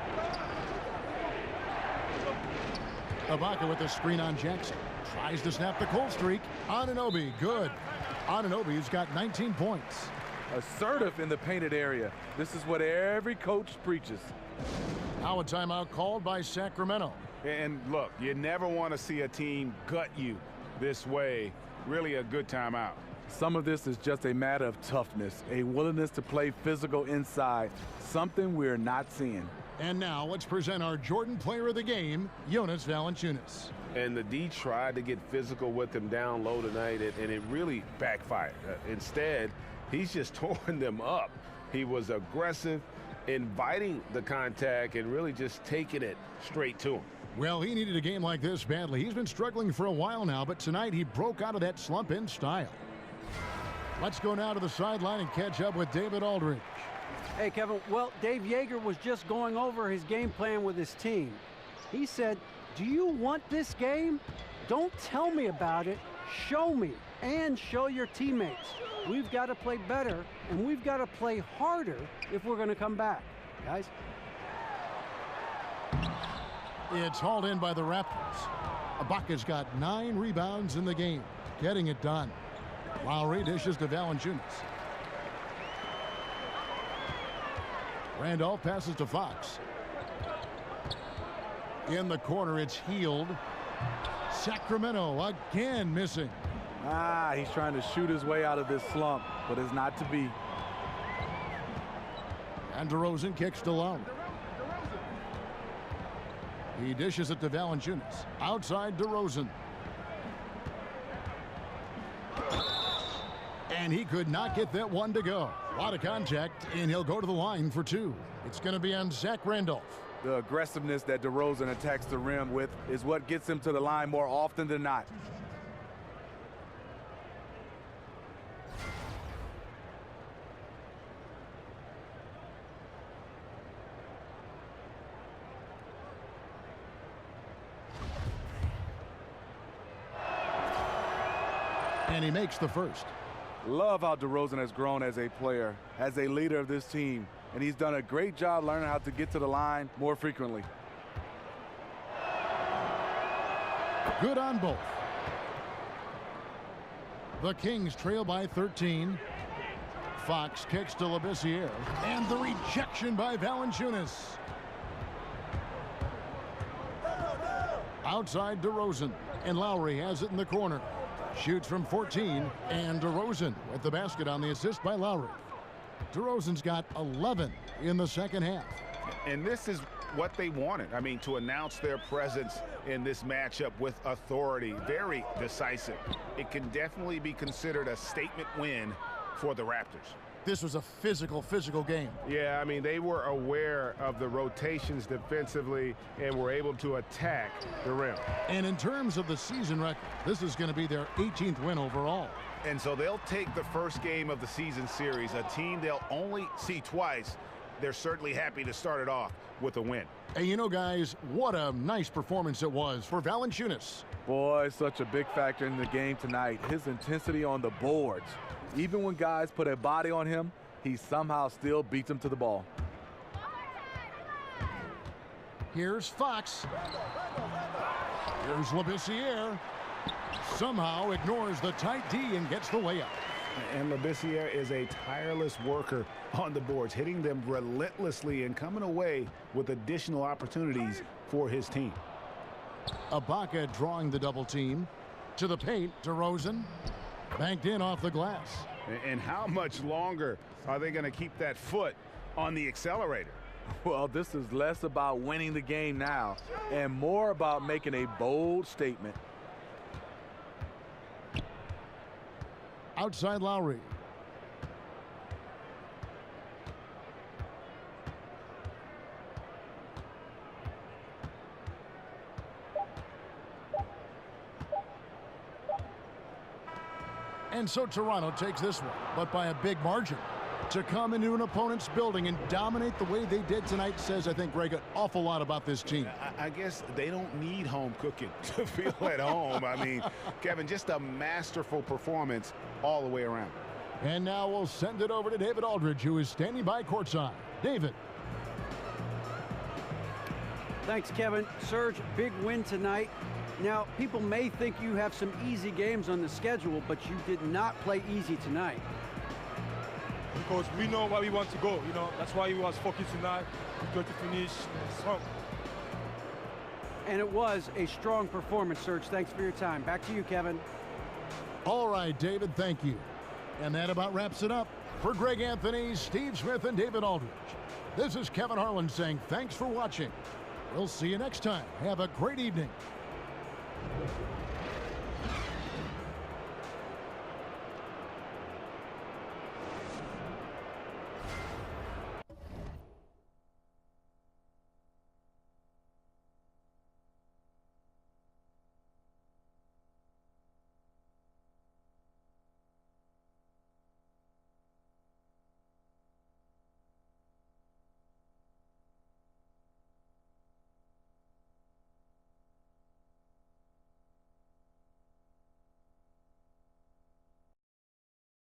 Ibaka with the screen on Jackson. Tries to snap the cold streak. Anunoby, good. Anunoby's got 19 points. Assertive in the painted area. This is what every coach preaches. Now a timeout called by Sacramento. And look, you never want to see a team gut you this way. Really a good timeout. Some of this is just a matter of toughness, a willingness to play physical inside, something we're not seeing. And now let's present our Jordan Player of the Game, Jonas Valanciunas. And the D tried to get physical with him down low tonight, and it really backfired. Instead, he's just torn them up. He was aggressive, inviting the contact, and really just taking it straight to him. Well, he needed a game like this badly. He's been struggling for a while now, but tonight he broke out of that slump in style. Let's go now to the sideline and catch up with David Aldridge. Hey, Kevin. Well, Dave Yeager was just going over his game plan with his team. He said, do you want this game? Don't tell me about it. Show me and show your teammates. We've got to play better, and we've got to play harder if we're going to come back, guys. It's hauled in by the Raptors. Ibaka's got 9 rebounds in the game, getting it done. Lowry dishes to Valanciunas. Randolph passes to Fox. In the corner, it's Healed. Sacramento again missing. He's trying to shoot his way out of this slump, but it's not to be. And DeRozan kicks to Lowry. He dishes it to Valanciunas. Outside DeRozan. And he could not get that one to go. A lot of contact, and he'll go to the line for 2. It's going to be on Zach Randolph. The aggressiveness that DeRozan attacks the rim with is what gets him to the line more often than not. And he makes the first. Love how DeRozan has grown as a player, as a leader of this team, and he's done a great job learning how to get to the line more frequently. Good on both. The Kings trail by 13. Fox kicks to Labissiere, and the rejection by Valanciunas. Outside DeRozan, and Lowry has it in the corner. Shoots from 14, and DeRozan with the basket on the assist by Lowry. DeRozan's got 11 in the second half. And this is what they wanted. I mean, to announce their presence in this matchup with authority, very decisive. It can definitely be considered a statement win for the Raptors. This was a physical game. Yeah, I mean, they were aware of the rotations defensively and were able to attack the rim. And in terms of the season record, this is going to be their 18th win overall. And so they'll take the first game of the season series, a team they'll only see twice. They're certainly happy to start it off with a win. And you know, guys, what a nice performance it was for Valanciunas. Boy, such a big factor in the game tonight. His intensity on the boards. Even when guys put a body on him, he somehow still beats them to the ball. Here's Fox. Here's Labissiere. Somehow ignores the tight D and gets the layup. And Labissiere is a tireless worker on the boards, hitting them relentlessly and coming away with additional opportunities for his team. Ibaka drawing the double team. To the paint, DeRozan. Banked in off the glass. And how much longer are they going to keep that foot on the accelerator? Well, this is less about winning the game now and more about making a bold statement. Outside Lowry. And so Toronto takes this one, but by a big margin. To come into an opponent's building and dominate the way they did tonight says, I think, Greg, an awful lot about this team. I guess they don't need home cooking to feel at home. I mean, Kevin, just a masterful performance all the way around. And now we'll send it over to David Aldridge, who is standing by courtside. David. Thanks, Kevin. Serge, big win tonight. Now, people may think you have some easy games on the schedule, but you did not play easy tonight. Because we know where we want to go, you know. That's why we was focused tonight. We got to finish strong. And it was a strong performance, Serge. Thanks for your time. Back to you, Kevin. All right, David, thank you. And that about wraps it up. For Greg Anthony, Steve Smith, and David Aldridge, this is Kevin Harlan saying thanks for watching. We'll see you next time. Have a great evening.